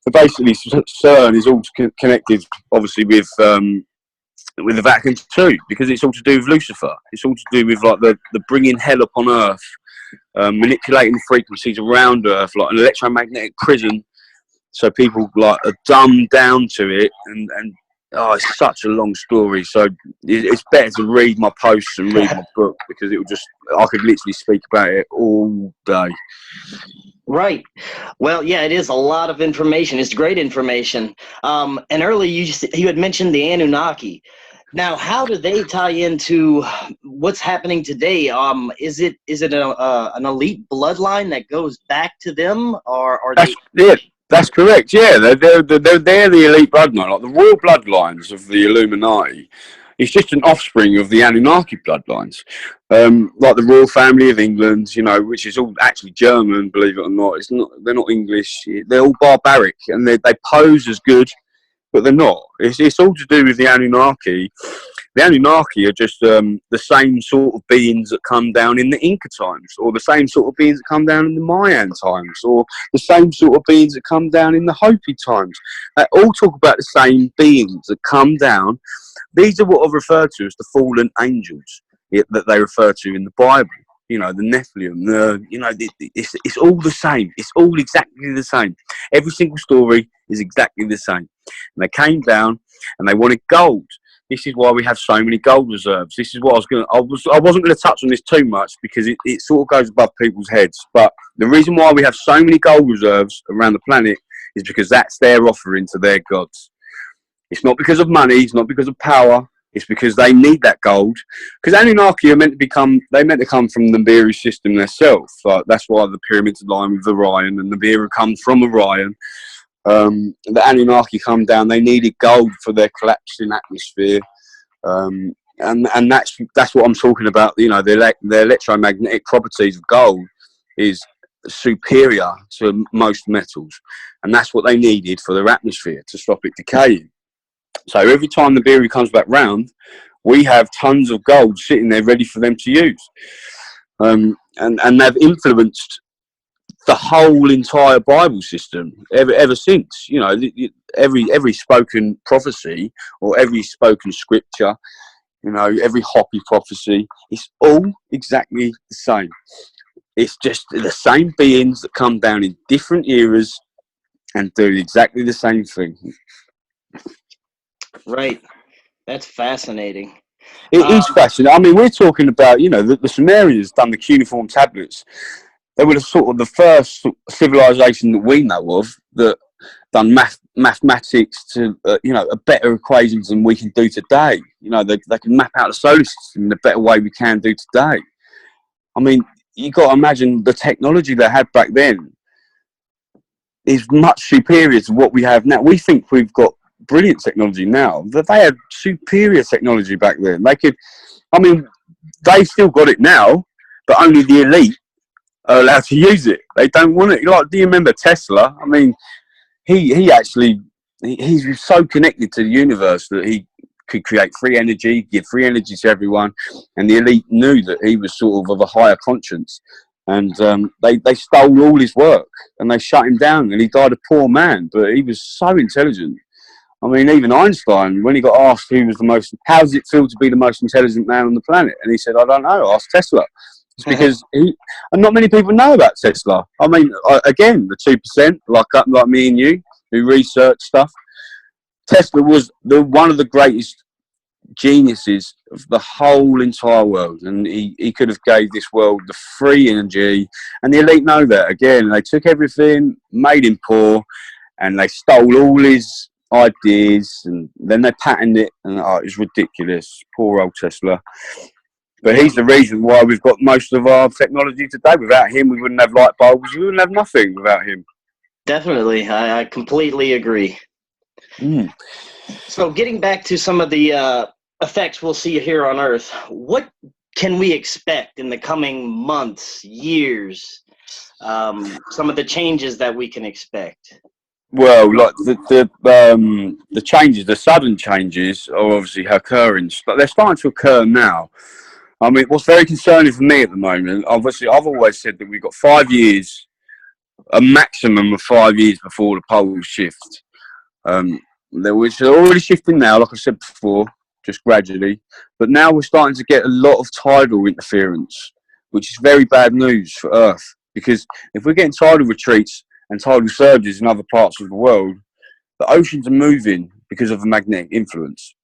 So basically, CERN is all connected, obviously, with the Vatican too, because it's all to do with Lucifer. It's all to do with like the bringing hell upon Earth, manipulating the frequencies around Earth, like an electromagnetic prison. So people like are dumbed down to it, and it's such a long story. So it's better to read my posts and read my book, because I could literally speak about it all day. Right. Well, yeah, it is a lot of information. It's great information. And earlier you had mentioned the Anunnaki. Now, how do they tie into what's happening today? Is it an elite bloodline that goes back to them, or are they? Yeah, that's correct. Yeah, they're the elite bloodline, like the royal bloodlines of the Illuminati. It's just an offspring of the Anunnaki bloodlines, like the royal family of England, you know, which is all actually German, believe it or not. It's not. They're not English. They're all barbaric, and they pose as good, but they're not. It's all to do with the Anunnaki. The Anunnaki are just the same sort of beings that come down in the Inca times, or the same sort of beings that come down in the Mayan times, or the same sort of beings that come down in the Hopi times. They all talk about the same beings that come down. These are what are referred to as the fallen angels that they refer to in the Bible. You know, the Nephilim. It's all the same. It's all exactly the same. Every single story is exactly the same. And they came down and they wanted gold. This is why we have so many gold reserves. This is what I wasn't going to touch on this too much because it sort of goes above people's heads. But the reason why we have so many gold reserves around the planet is because that's their offering to their gods. It's not because of money. It's not because of power. It's because they need that gold. Because Anunnaki are meant to come from the Nibiru system themselves. Like, that's why the pyramids align with Orion, and Nibiru comes from Orion. The Anunnaki come down. They needed gold for their collapsing atmosphere, and that's what I'm talking about. You know, the electromagnetic properties of gold is superior to most metals, and that's what they needed for their atmosphere to stop it decaying. So every time the Nibiru comes back round, we have tons of gold sitting there ready for them to use, and they've influenced the whole entire Bible system ever since. You know, every spoken prophecy or every spoken scripture, you know, every Hopi prophecy, it's all exactly the same. It's just the same beings that come down in different eras and do exactly the same thing. Right. That's fascinating. It is fascinating. I mean, we're talking about, you know, the Sumerians done the cuneiform tablets. They were sort of the first civilization that we know of that done mathematics to, you know, better equations than we can do today. You know, they can map out the solar system in a better way we can do today. I mean, you got to imagine the technology they had back then is much superior to what we have now. We think we've got brilliant technology now, that they had superior technology back then. They've still got it now, but only the elite are allowed to use it. They don't want it. Like, do you remember Tesla? I mean, he's so connected to the universe that he could create free energy, give free energy to everyone, and the elite knew that he was sort of a higher conscience, and they stole all his work and they shut him down, and he died a poor man, but he was so intelligent. I mean, even Einstein, when he got asked how does it feel to be the most intelligent man on the planet, and he said, I don't know, ask Tesla. It's because and not many people know about Tesla. I mean, again, the 2%, like me and you, who research stuff. Tesla was one of the greatest geniuses of the whole entire world, and he could have gave this world the free energy, and the elite know that. Again, they took everything, made him poor, and they stole all his ideas, and then they patented it, and it's ridiculous. Poor old Tesla. But he's the reason why we've got most of our technology today. Without him, we wouldn't have light bulbs. We wouldn't have nothing without him. Definitely. I completely agree. So getting back to some of the effects we'll see here on Earth, what can we expect in the coming months, years? Some of the changes that we can expect. Well, like the changes, the sudden changes are obviously occurring, but they're starting to occur now. I mean, what's very concerning for me at the moment, obviously, I've always said that we've got 5 years, a maximum of 5 years before the poles shift. Which are already shifting now, like I said before, just gradually. But now we're starting to get a lot of tidal interference, which is very bad news for Earth. Because if we're getting tidal retreats and tidal surges in other parts of the world, the oceans are moving because of the magnetic influence.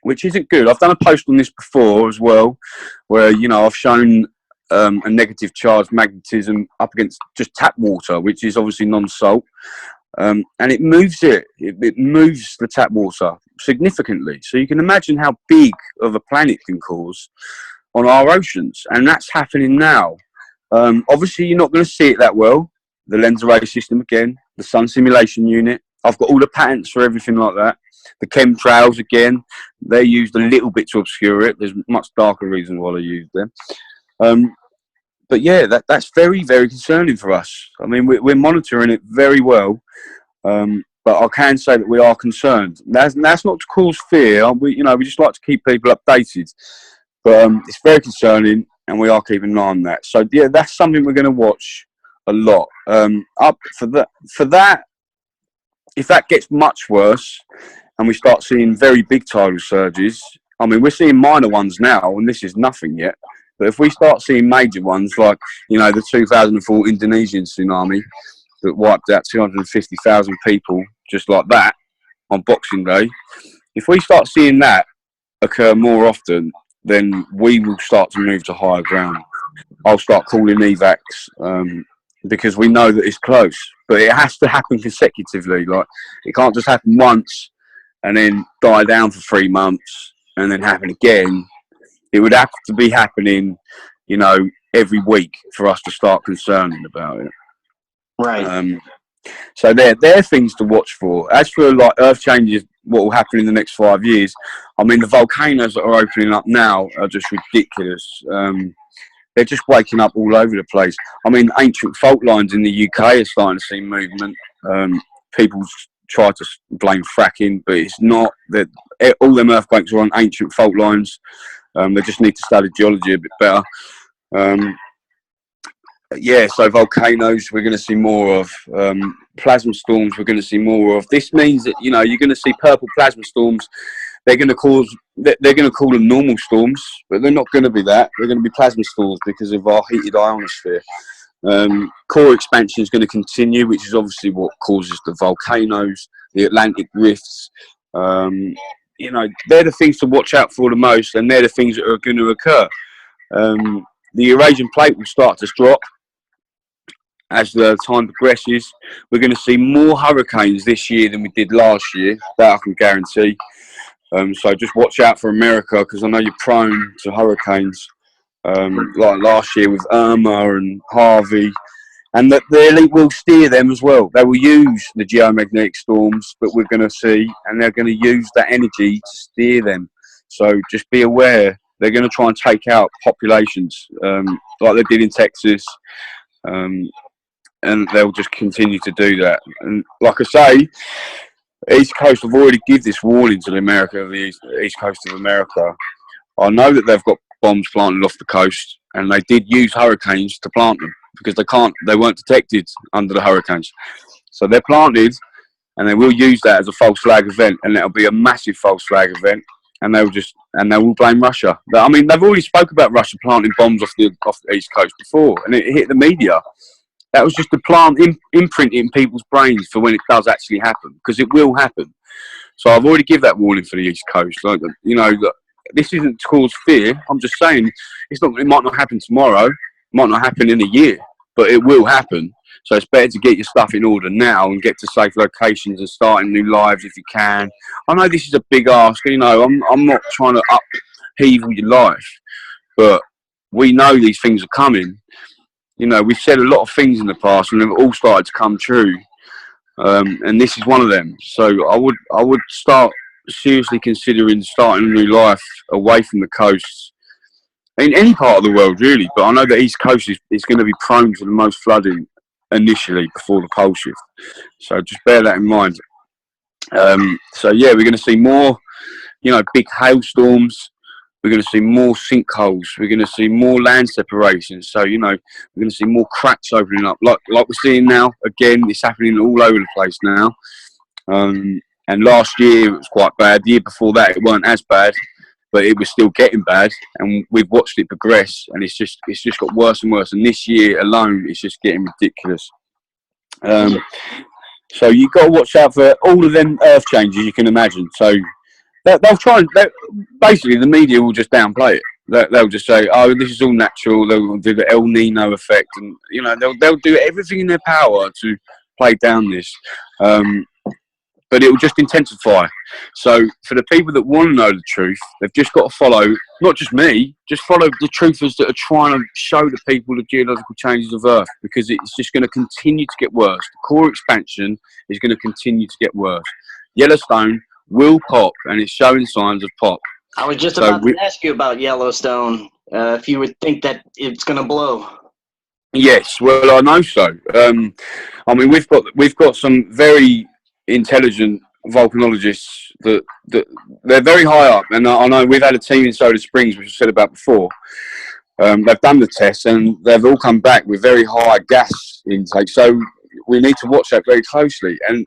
Which isn't good. I've done a post on this before as well, where, you know, I've shown a negative charge magnetism up against just tap water, which is obviously non-salt, and it moves it moves the tap water significantly. So you can imagine how big of a plan it can cause on our oceans, and that's happening now. Obviously, you're not going to see it that well. The lens array system again, the sun simulation unit. I've got all the patents for everything like that. The chemtrails again, they're used a little bit to obscure it. There's much darker reasons why they use them. But yeah, that's very, very concerning for us. I mean, we're monitoring it very well, but I can say that we are concerned. That's not to cause fear. We just like to keep people updated. But it's very concerning, and we are keeping an eye on that. So yeah, that's something we're going to watch a lot. Up for that, if that gets much worse, and we start seeing very big tidal surges. I mean, we're seeing minor ones now, and this is nothing yet. But if we start seeing major ones, like the 2004 Indonesian tsunami that wiped out 250,000 people, just like that, on Boxing Day, if we start seeing that occur more often, then we will start to move to higher ground. I'll start calling evacs because we know that it's close, but it has to happen consecutively. Like, it can't just happen once and then die down for 3 months and then happen again. It would have to be happening, every week for us to start concerning about it. Right. So they're things to watch for. As for like earth changes, what will happen in the next 5 years? I mean, the volcanoes that are opening up now are just ridiculous. They're just waking up all over the place. I mean, ancient fault lines in the UK are starting to see movement. People try to blame fracking, but it's not. That all them earthquakes are on ancient fault lines. They just need to study geology a bit better. Yeah, so volcanoes we're going to see more of. Plasma storms we're going to see more of. This means that you're going to see purple plasma storms. They're going to call them normal storms, but they're not going to be that. They're going to be plasma storms because of our heated ionosphere. Core expansion is going to continue, which is obviously what causes the volcanoes, the Atlantic rifts. They're the things to watch out for the most, and they're the things that are going to occur. The Eurasian plate will start to drop as the time progresses. We're going to see more hurricanes this year than we did last year. That I can guarantee. So just watch out for America, because I know you're prone to hurricanes, like last year with Irma and Harvey. And that the elite will steer them as well. They will use the geomagnetic storms that we're going to see, and they're going to use that energy to steer them. So just be aware. They're going to try and take out populations like they did in Texas. And they'll just continue to do that. And like I say, East Coast have already given this warning to the East Coast of America. I know that they've got bombs planted off the coast, and they did use hurricanes to plant them because they weren't detected under the hurricanes. So they're planted, and they will use that as a false flag event, and it'll be a massive false flag event, and they will blame Russia. I mean, they've already spoke about Russia planting bombs off the East Coast before, and it hit the media. That was just to plant imprint in people's brains for when it does actually happen, because it will happen. So I've already given that warning for the East Coast. Like, this isn't to cause fear. I'm just saying it might not happen tomorrow, it might not happen in a year, but it will happen. So it's better to get your stuff in order now and get to safe locations and starting new lives if you can. I know this is a big ask. I'm not trying to upheaval your life, but we know these things are coming. We've said a lot of things in the past, and they've all started to come true. And this is one of them. So I would start seriously considering starting a new life away from the coasts in any part of the world, really. But I know the East Coast is going to be prone to the most flooding initially before the pole shift. So just bear that in mind. So yeah, we're going to see more, big hailstorms. We're going to see more sinkholes. We're going to see more land separations. So, we're going to see more cracks opening up. Like we're seeing now, again, it's happening all over the place now. And last year it was quite bad. The year before that it weren't as bad, but it was still getting bad. And we've watched it progress, and it's just got worse and worse. And this year alone, it's just getting ridiculous. So you've got to watch out for all of them earth changes you can imagine. So they'll try and basically the media will just downplay it. they'll just say, "Oh, this is all natural." They'll do the El Nino effect, and they'll do everything in their power to play down this. But it will just intensify. So for the people that want to know the truth, they've just got to follow, not just me, just follow the truthers that are trying to show the people the geological changes of Earth, because it's just going to continue to get worse. The core expansion is going to continue to get worse. Yellowstone will pop, and it's showing signs of pop. I was just about to ask you about Yellowstone, if you would think that it's going to blow. Yes, well, I know so. I mean, we've got some very intelligent volcanologists that they're very high up, and I know we've had a team in Soda Springs, which I said about before. They've done the tests, and they've all come back with very high gas intake. So we need to watch that very closely. And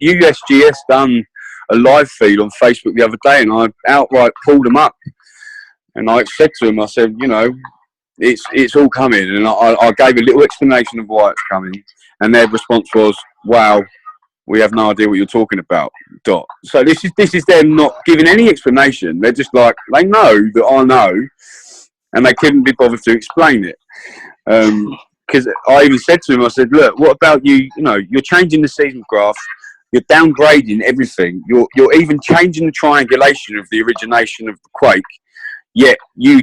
USGS done a live feed on Facebook the other day, and I outright pulled them up, and I said to them, I said, it's all coming, and I gave a little explanation of why it's coming, and their response was, "Wow, we have no idea what you're talking about." So this is them not giving any explanation. They're just like, they know that I know, and they couldn't be bothered to explain it. Because I even said to them, I said, "Look, what about you? You're changing the seismograph. You're downgrading everything. You're even changing the triangulation of the origination of the quake. Yet you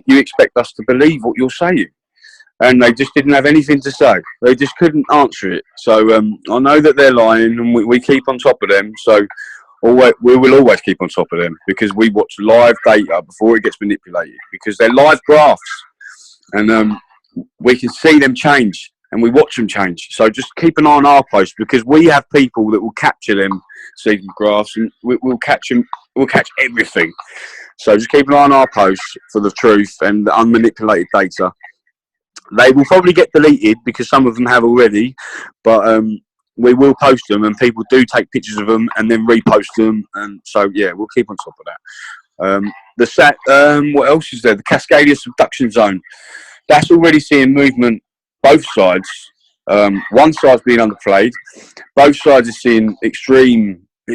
expect us to believe what you're saying." And they just didn't have anything to say. They just couldn't answer it. So I know that they're lying, and we keep on top of them. So we will always keep on top of them, because we watch live data before it gets manipulated, because they're live graphs, and we can see them change, and we watch them change. So just keep an eye on our post, because we have people that will capture them seismographs, and we'll catch them. We'll catch everything. So just keep an eye on our posts for the truth and the unmanipulated data. They will probably get deleted, because some of them have already, but we will post them, and people do take pictures of them and then repost them, and so yeah, we'll keep on top of that. What else is there? The Cascadia subduction zone, that's already seeing movement both sides. One side's being underplayed, both sides are seeing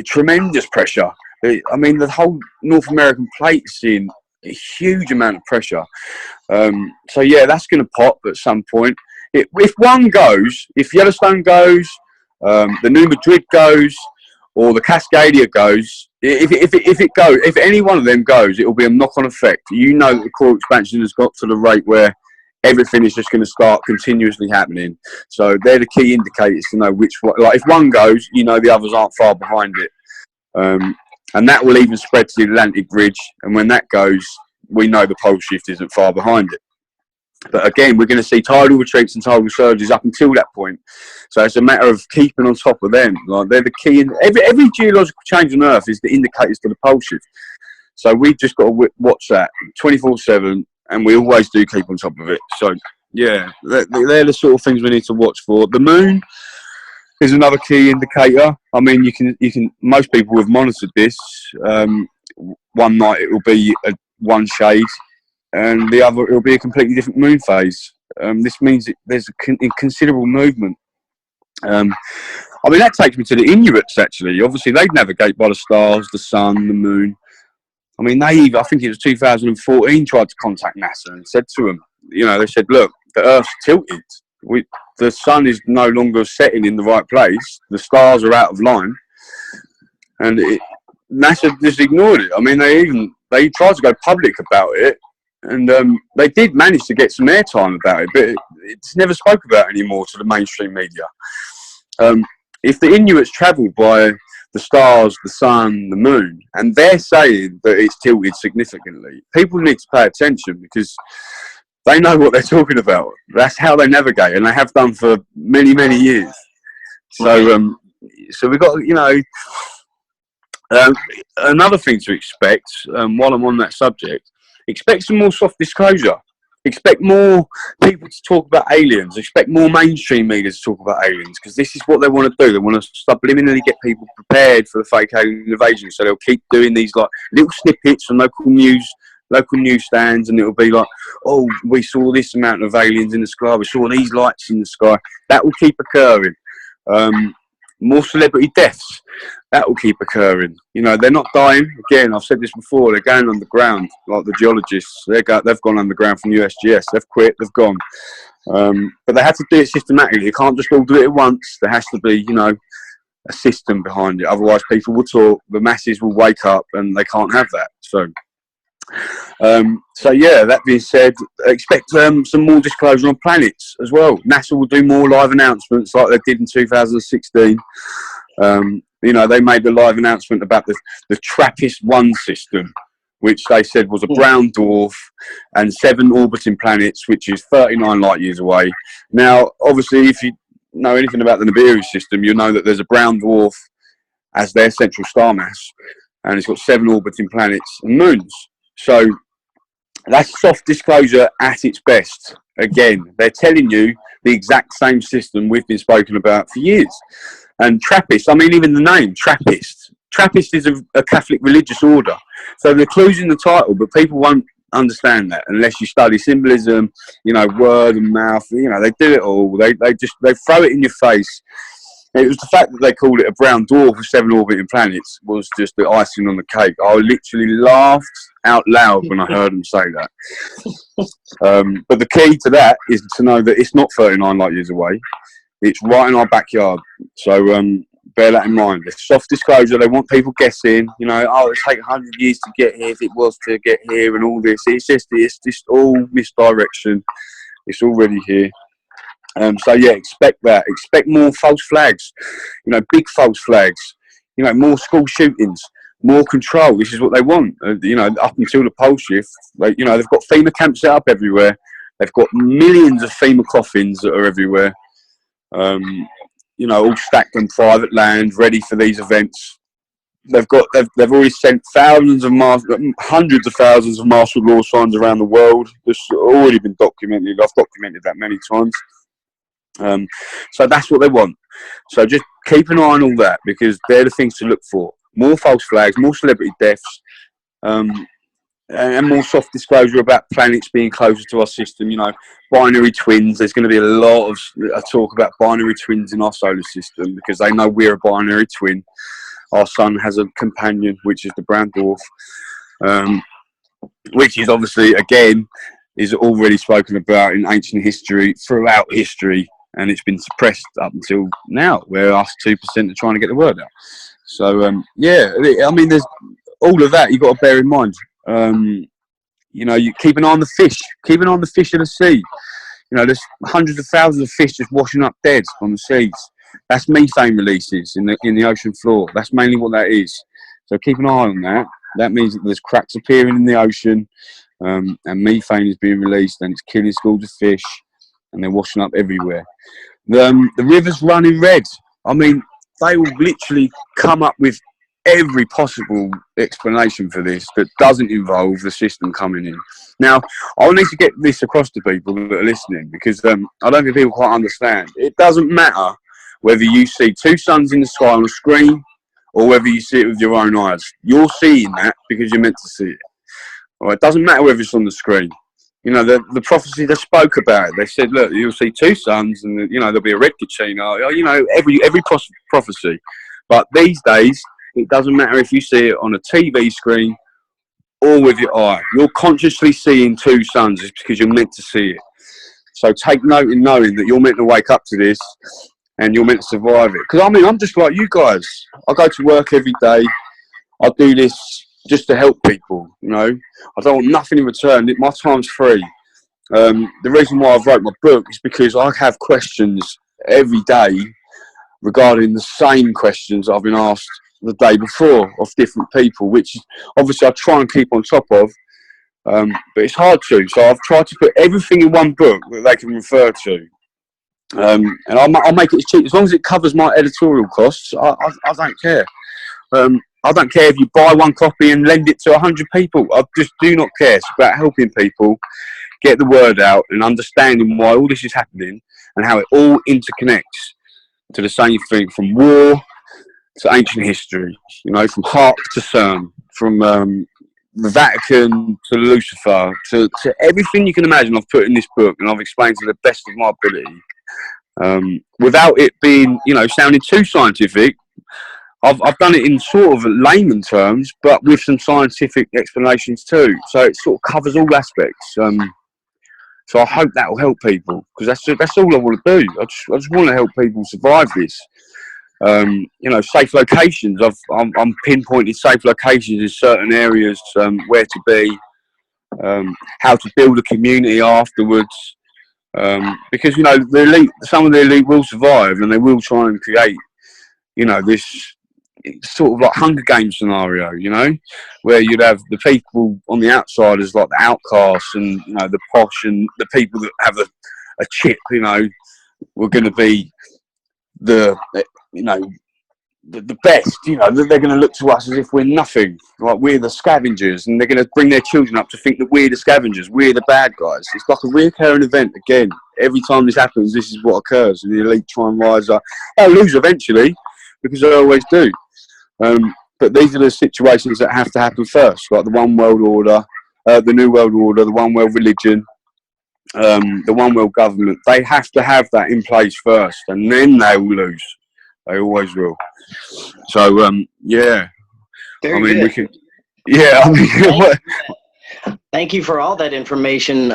tremendous pressure. I mean, the whole North American plate is seeing a huge amount of pressure. So yeah, that's going to pop at some point. If one goes, if Yellowstone goes, the New Madrid goes, or the Cascadia goes, if any one of them goes, it will be a knock-on effect. That the core expansion has got to the rate where everything is just going to start continuously happening. So they're the key indicators to know which one. Like if one goes, the others aren't far behind it. And that will even spread to the Atlantic Ridge. And when that goes, we know the pole shift isn't far behind it. But again, we're going to see tidal retreats and tidal surges up until that point. So it's a matter of keeping on top of them. Like they're the key. Every geological change on Earth is the indicators to the pole shift. So we've just got to watch that 24/7, and we always do keep on top of it. So yeah, they're the sort of things we need to watch for. The moon is another key indicator. I mean, you can. Most people have monitored this. One night it will be one shade, and the other it will be a completely different moon phase. This means there's a considerable movement. I mean, that takes me to the Inuits. Actually, obviously they navigate by the stars, the sun, the moon. I mean, I think it was 2014 tried to contact NASA and said to them, they said, "Look, the Earth's tilted. The sun is no longer setting in the right place. The stars are out of line," and NASA just ignored it. I mean, they tried to go public about it, and they did manage to get some airtime about it, but it's never spoke about anymore to the mainstream media. If the Inuits travel by the stars, the sun, the moon, and they're saying that it's tilted significantly, people need to pay attention, because they know what they're talking about. That's how they navigate, and they have done for many, many years. So, so we've got, another thing to expect, while I'm on that subject, expect some more soft disclosure. Expect more people to talk about aliens. Expect more mainstream media to talk about aliens, because this is what they want to do. They want to subliminally get people prepared for the fake alien invasion. So they'll keep doing these like little snippets on local newsstands, and it'll be like, "Oh, we saw this amount of aliens in the sky. We saw these lights in the sky." That will keep occurring. more celebrity deaths. That will keep occurring. You know, they're not dying. Again, I've said this before. They're going underground, like the geologists. They've gone underground from USGS. They've quit. They've gone. But they have to do it systematically. You can't just all do it at once. There has to be, you know, a system behind it. Otherwise, people will talk. The masses will wake up, and they can't have that. So yeah, that being said, expect some more disclosure on planets as well. NASA will do more live announcements like they did in 2016. You know, they made a live announcement about the TRAPPIST-1 system, which they said was a brown dwarf and 7 orbiting planets, which is 39 light years away. Now, obviously, if you know anything about the Nibiru system, you'll know that there's a brown dwarf as their central star mass, and it's got 7 orbiting planets and moons. So that's soft disclosure at its best. Again, they're telling you the exact same system we've been spoken about for years. And TRAPPIST, I mean, even the name, TRAPPIST. TRAPPIST is a Catholic religious order. So the clue's in the title, but people won't understand that unless you study symbolism, you know, word and mouth. You know, they do it all. They throw it in your face. It was the fact that they called it a brown dwarf with 7 orbiting planets was just the icing on the cake. I literally laughed out loud when I heard them say that. But the key to that is to know that it's not 39 light years away. It's right in our backyard. So bear that in mind. It's soft disclosure. They want people guessing. You know, oh, it'll take 100 years to get here if it was to get here and all this. It's just all misdirection. It's already here. So yeah, expect that. Expect more false flags. You know, big false flags. You know, more school shootings, more control. This is what they want. You know, up until the pole shift, you know, they've got FEMA camps set up everywhere. They've got millions of FEMA coffins that are everywhere. You know, all stacked on private land, ready for these events. They've already sent hundreds of thousands of martial law signs around the world. This has already been documented. I've documented that many times. So that's what they want. So just keep an eye on all that, because they're the things to look for. More false flags, more celebrity deaths, and more soft disclosure about planets being closer to our system. You know, binary twins. There's going to be a lot of talk about binary twins in our solar system, because they know we're a binary twin. Our sun has a companion, which is the brown dwarf, which is obviously, again, is already spoken about in ancient history, throughout history, and it's been suppressed up until now, where us 2% are trying to get the word out. So, yeah, I mean, there's all of that you've got to bear in mind. You know, you keep an eye on the fish. Keep an eye on the fish in the sea. You know, there's hundreds of thousands of fish just washing up dead on the seas. That's methane releases in the ocean floor. That's mainly what that is. So keep an eye on that. That means that there's cracks appearing in the ocean, and methane is being released, and it's killing schools of fish, and they're washing up everywhere. The rivers running red. I mean, they will literally come up with every possible explanation for this that doesn't involve the system coming in. Now, I'll need to get this across to people that are listening, because I don't think people quite understand. It doesn't matter whether you see 2 suns in the sky on a screen or whether you see it with your own eyes. You're seeing that because you're meant to see it. All right, it doesn't matter whether it's on the screen. You know, the prophecy, they spoke about it. They said, look, you'll see 2 suns, and, you know, there'll be a red Kachina. You know, every prophecy. But these days, it doesn't matter if you see it on a TV screen or with your eye. You're consciously seeing 2 suns because you're meant to see it. So take note in knowing that you're meant to wake up to this and you're meant to survive it. Because, I mean, I'm just like you guys. I go to work every day. I do this just to help people, you know. I don't want nothing in return. My time's free. The reason why I've wrote my book is because I have questions every day regarding the same questions I've been asked the day before of different people, which obviously I try and keep on top of, but it's hard to. So I've tried to put everything in one book that they can refer to, and I'll make it as cheap as long as it covers my editorial costs. I don't care. I don't care if you buy 1 copy and lend it to 100 people. I just do not care. It's about helping people get the word out and understanding why all this is happening and how it all interconnects to the same thing, from war to ancient history, you know, from Hark to CERN, from the Vatican to Lucifer, to everything you can imagine I've put in this book, and I've explained to the best of my ability. without it being, you know, sounding too scientific. I've done it in sort of layman terms, but with some scientific explanations too. So it sort of covers all aspects. So I hope that will help people, because that's all I want to do. I just want to help people survive this. You know, safe locations. I'm pinpointed safe locations in certain areas, where to be, how to build a community afterwards. Because, you know, some of the elite will survive, and they will try and create, you know, this sort of like Hunger Games scenario, you know, where you'd have the people on the outside as like the outcasts, and, you know, the posh, and the people that have a chip, you know, we're going to be you know, the best, you know, they're going to look to us as if we're nothing, like we're the scavengers, and they're going to bring their children up to think that we're the scavengers, we're the bad guys. It's like a recurring event again. Every time this happens, this is what occurs, and the elite try and rise up. They'll lose eventually, because they always do. But these are the situations that have to happen first, like the one world order, the new world order, the one world religion, the one world government. They have to have that in place first, and then they will lose. They always will. So, yeah. Very I mean, good. we can. Yeah, I mean, Thank you for all that information.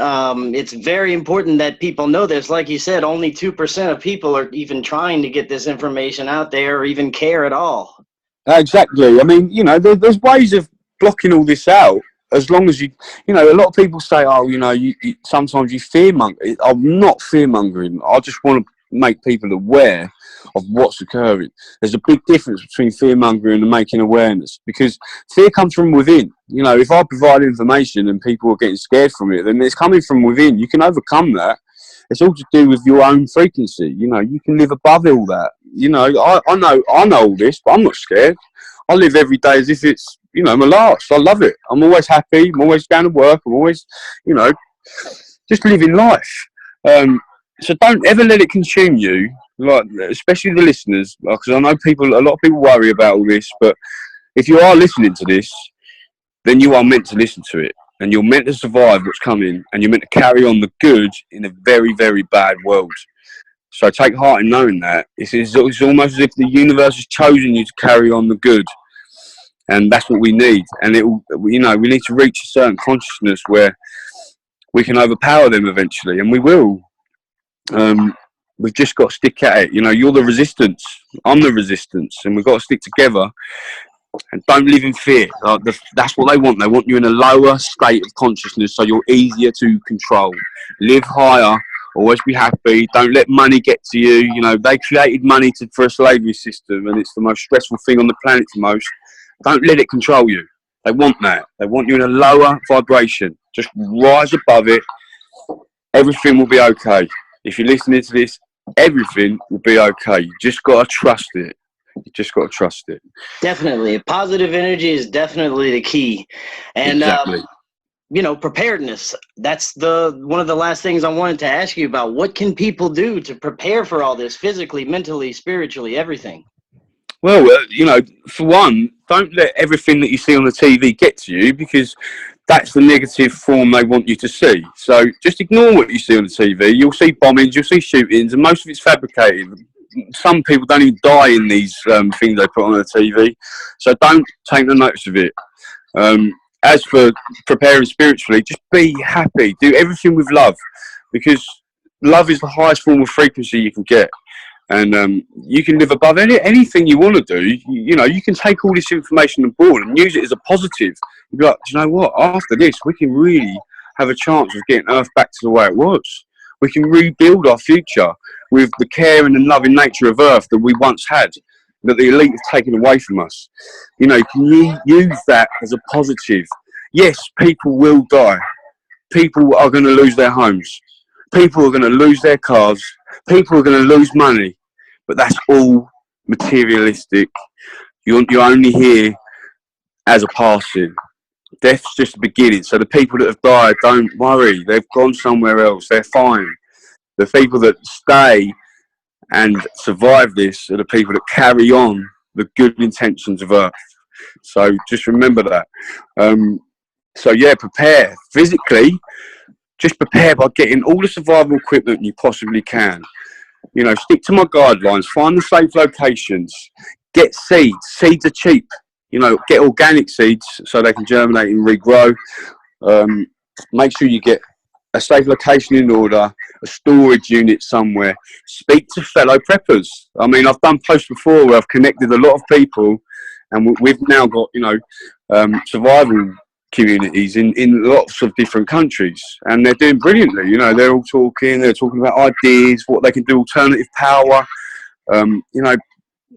It's very important that people know this. Like you said, only 2% of people are even trying to get this information out there or even care at all. exactly. I mean, you know, there's ways of blocking all this out. As long as you know, a lot of people say, oh, you know, you sometimes you fearmonger. I'm not fearmongering. I just want to make people aware of what's occurring. There's a big difference between fearmongering and making awareness, because fear comes from within. You know, if I provide information and people are getting scared from it, then it's coming from within. You can overcome that. It's all to do with your own frequency. You know, you can live above all that. You know, I know all this, but I'm not scared. I live every day as if it's, you know, my last. I love it. I'm always happy. I'm always going to work. I'm always, you know, just living life. So don't ever let it consume you, like, especially the listeners, because I know a lot of people worry about all this, but if you are listening to this, then you are meant to listen to it, and you're meant to survive what's coming, and you're meant to carry on the good in a very, very bad world. So take heart in knowing that. It's almost as if the universe has chosen you to carry on the good, and that's what we need. And you know, we need to reach a certain consciousness where we can overpower them eventually, and we will. We've just got to stick at it. You know, you're the resistance, I'm the resistance, and we've got to stick together. And don't live in fear. That's what they want. They want you in a lower state of consciousness, so you're easier to control. Live higher. Always be happy. Don't let money get to you. You know, they created money for a slavery system, and it's the most stressful thing on the planet to most. Don't let it control you. They want that. They want you in a lower vibration. Just rise above it. Everything will be okay. If you're listening to this, everything will be okay. You just got to trust it. You just got to trust it. Definitely. Positive energy is definitely the key. And, exactly. You know, preparedness. That's one of the last things I wanted to ask you about. What can people do to prepare for all this physically, mentally, spiritually, everything? Well, you know, for one, don't let everything that you see on the TV get to you, because that's the negative form they want you to see. So just ignore what you see on the TV. You'll see bombings, you'll see shootings, and most of it's fabricated. Some people don't even die in these things they put on the TV. So don't take the notice of it. As for preparing spiritually, just be happy. Do everything with love, because love is the highest form of frequency you can get. And you can live above anything you want to do. You know, you can take all this information on board and use it as a positive. You'll be like, do you know what? After this, we can really have a chance of getting Earth back to the way it was. We can rebuild our future with the care and the loving nature of Earth that we once had, that the elite have taken away from us. You know, can you use that as a positive? Yes, people will die. People are going to lose their homes. People are going to lose their cars. People are going to lose money. But that's all materialistic. You're only here as a passing. Death's just the beginning. So the people that have died, don't worry. They've gone somewhere else. They're fine. The people that stay and survive this are the people that carry on the good intentions of Earth. So just remember that. So yeah, prepare physically. Just prepare by getting all the survival equipment you possibly can. You know, stick to my guidelines, find the safe locations, get seeds. Seeds are cheap. You know, get organic seeds so they can germinate and regrow. Make sure you get a safe location in order, a storage unit somewhere. Speak to fellow preppers. I mean, I've done posts before where I've connected a lot of people, and we've now got, you know, survival communities in lots of different countries, and they're doing brilliantly. You know, they're talking about ideas, what they can do, alternative power, you know,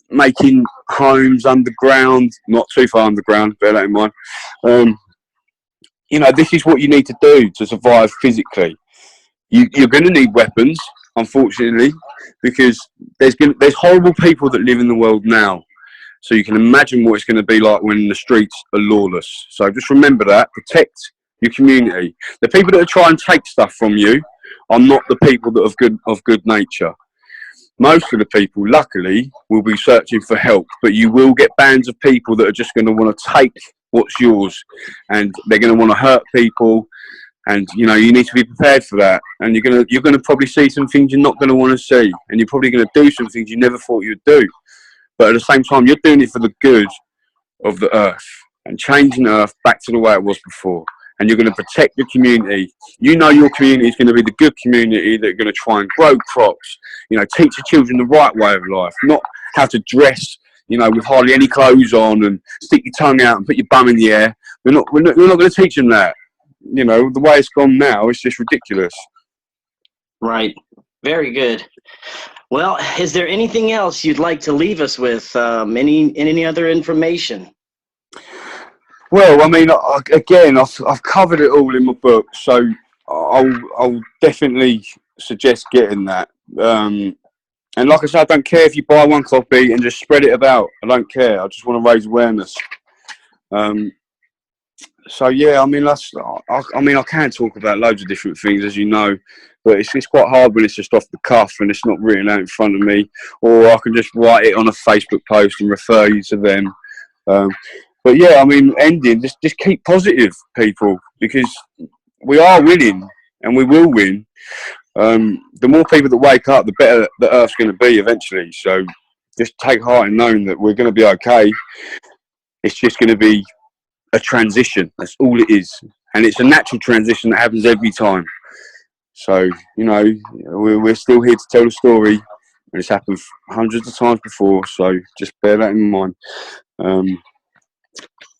making homes underground, not too far underground, bear that in mind. You know, this is what you need to do to survive physically. You're going to need weapons, unfortunately, because there's horrible people that live in the world now. So you can imagine what it's going to be like when the streets are lawless. So just remember that. Protect your community. The people that are trying to take stuff from you are not the people that are of good nature. Most of the people, luckily, will be searching for help, but you will get bands of people that are just going to want to take what's yours, and they're going to want to hurt people, and you know, you need to be prepared for that. And you're going to probably see some things you're not going to want to see, and you're probably going to do some things you never thought you'd do. But at the same time, you're doing it for the good of the earth and changing the earth back to the way it was before. And you're going to protect your community. You know your community is going to be the good community that are going to try and grow crops, you know, teach your children the right way of life, not how to dress, you know, with hardly any clothes on and stick your tongue out and put your bum in the air. We're not going to teach them that. You know, the way it's gone now, it's just ridiculous. Right. Very good. Well, is there anything else you'd like to leave us with? Any other information? Well, I mean, again, I've covered it all in my book, so I'll definitely suggest getting that. And like I said, I don't care if you buy one copy and just spread it about. I don't care. I just want to raise awareness. So yeah, I mean, I can talk about loads of different things, as you know, but it's quite hard when it's just off the cuff and it's not written out in front of me, or I can just write it on a Facebook post and refer you to them. But yeah, I mean, just keep positive, people, because we are winning and we will win. The more people that wake up, the better the Earth's going to be eventually. So just take heart in knowing that we're going to be okay. It's just going to be a transition. That's all it is. And it's a natural transition that happens every time. So, you know, we're still here to tell the story. And it's happened hundreds of times before. So just bear that in mind.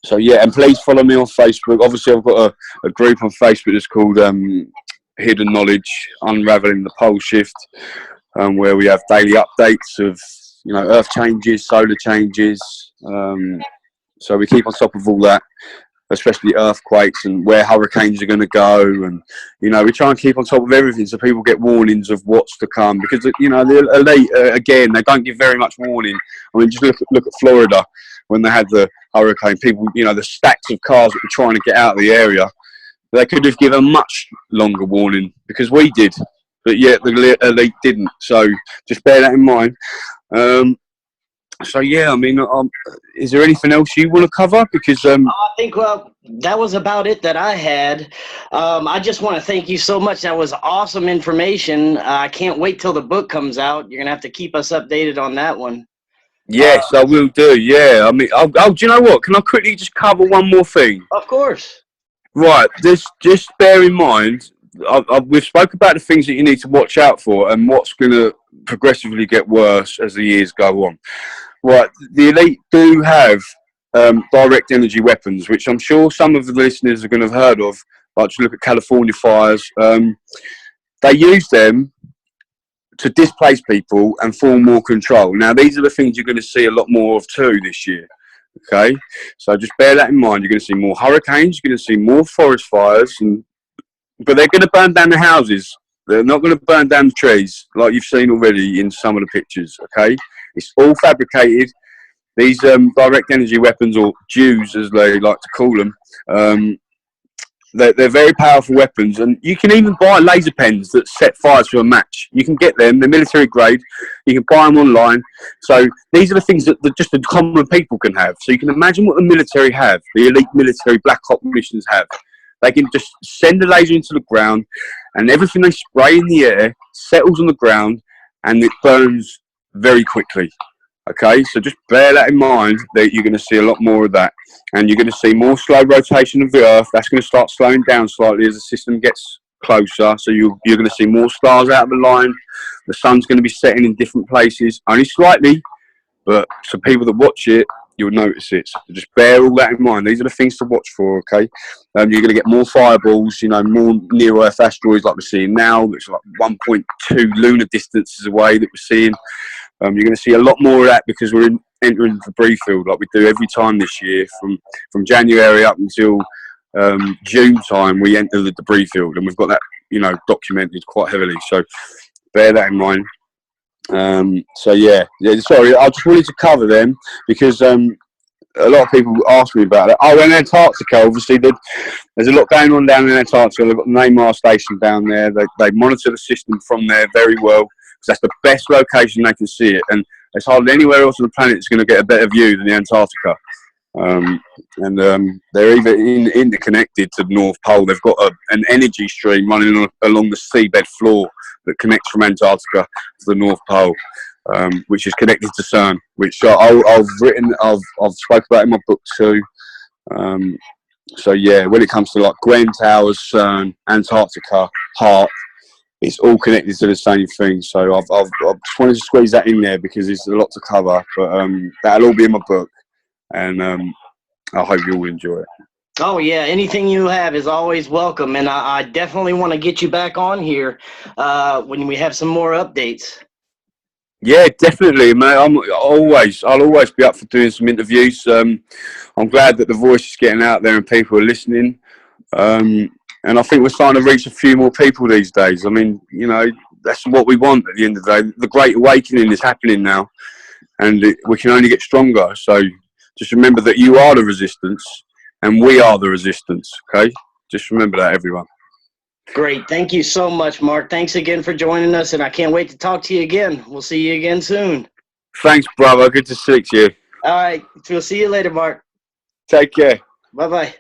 So yeah, and please follow me on Facebook. Obviously, I've got a group on Facebook that's called Hidden Knowledge, Unraveling the Pole Shift, where we have daily updates of, you know, Earth changes, solar changes. So we keep on top of all that, especially earthquakes and where hurricanes are going to go, and you know, we try and keep on top of everything so people get warnings of what's to come, because you know, the elite again, they don't give very much warning. I mean, just look at Florida when they had the hurricane. People, you know, the stacks of cars that were trying to get out of the area, they could have given a much longer warning, because we did, but yet the elite didn't. So just bear that in mind. So yeah, I mean, is there anything else you want to cover? Because I think, well, that was about it that I had. I just want to thank you so much. That was awesome information. I can't wait till the book comes out. You're gonna have to keep us updated on that one. yes, I will do. Yeah, I mean, do you know what? Can I quickly just cover one more thing? Of course. Right. Just bear in mind, we've spoke about the things that you need to watch out for and what's going to progressively get worse as the years go on. Right, the elite do have direct energy weapons, which I'm sure some of the listeners are going to have heard of. Like, to look at California fires, they use them to displace people and form more control. Now, these are the things you're going to see a lot more of too this year. Okay, so just bear that in mind. You're going to see more hurricanes. You're going to see more forest fires, but they're going to burn down the houses. They're not going to burn down the trees like you've seen already in some of the pictures. Okay. It's all fabricated. These direct energy weapons, or Jews as they like to call them, they're very powerful weapons, and you can even buy laser pens that set fires to a match. You can get them; they're military grade. You can buy them online. So these are the things that just the common people can have. So you can imagine what the military have, the elite military black op missions have. They can just send a laser into the ground, and everything they spray in the air settles on the ground. and it burns very quickly. Okay, so just bear that in mind, that you're going to see a lot more of that, and you're going to see more slow rotation of the Earth. That's going to start slowing down slightly as the system gets closer. So you're going to see more stars out of the line. The sun's going to be setting in different places, only slightly, but for people that watch it, you'll notice it. So just bear all that in mind. These are the things to watch for, okay? You're going to get more fireballs, you know, more near-Earth asteroids like we're seeing now, which are like 1.2 lunar distances away that we're seeing. You're going to see a lot more of that because we're entering the debris field like we do every time this year. From January up until June time, we enter the debris field, and we've got that, you know, documented quite heavily. So bear that in mind. So yeah, sorry, I just wanted to cover them because a lot of people ask me about it. Oh, in Antarctica, obviously, there's a lot going on down in Antarctica. They've got the Nemesis station down there. They monitor the system from there very well. That's the best location they can see it, and there's hardly anywhere else on the planet that's going to get a better view than the Antarctica. They're either interconnected to the North Pole. They've got an energy stream running along the seabed floor that connects from Antarctica to the North Pole, which is connected to CERN, which I've spoke about in my book too. So yeah, when it comes to like Gwen Towers, CERN, Antarctica, HARP, it's all connected to the same thing. So I've just wanted to squeeze that in there because there's a lot to cover. But that'll all be in my book, and I hope you all enjoy it. Oh yeah, anything you have is always welcome, and I definitely want to get you back on here when we have some more updates. Yeah, definitely, mate. I'll always be up for doing some interviews. I'm glad that the voice is getting out there and people are listening. And I think we're starting to reach a few more people these days. I mean, you know, that's what we want at the end of the day. The Great Awakening is happening now, and we can only get stronger. So just remember that you are the resistance, and we are the resistance, okay? Just remember that, everyone. Great. Thank you so much, Mark. Thanks again for joining us, and I can't wait to talk to you again. We'll see you again soon. Thanks, brother. Good to see you. All right. We'll see you later, Mark. Take care. Bye-bye.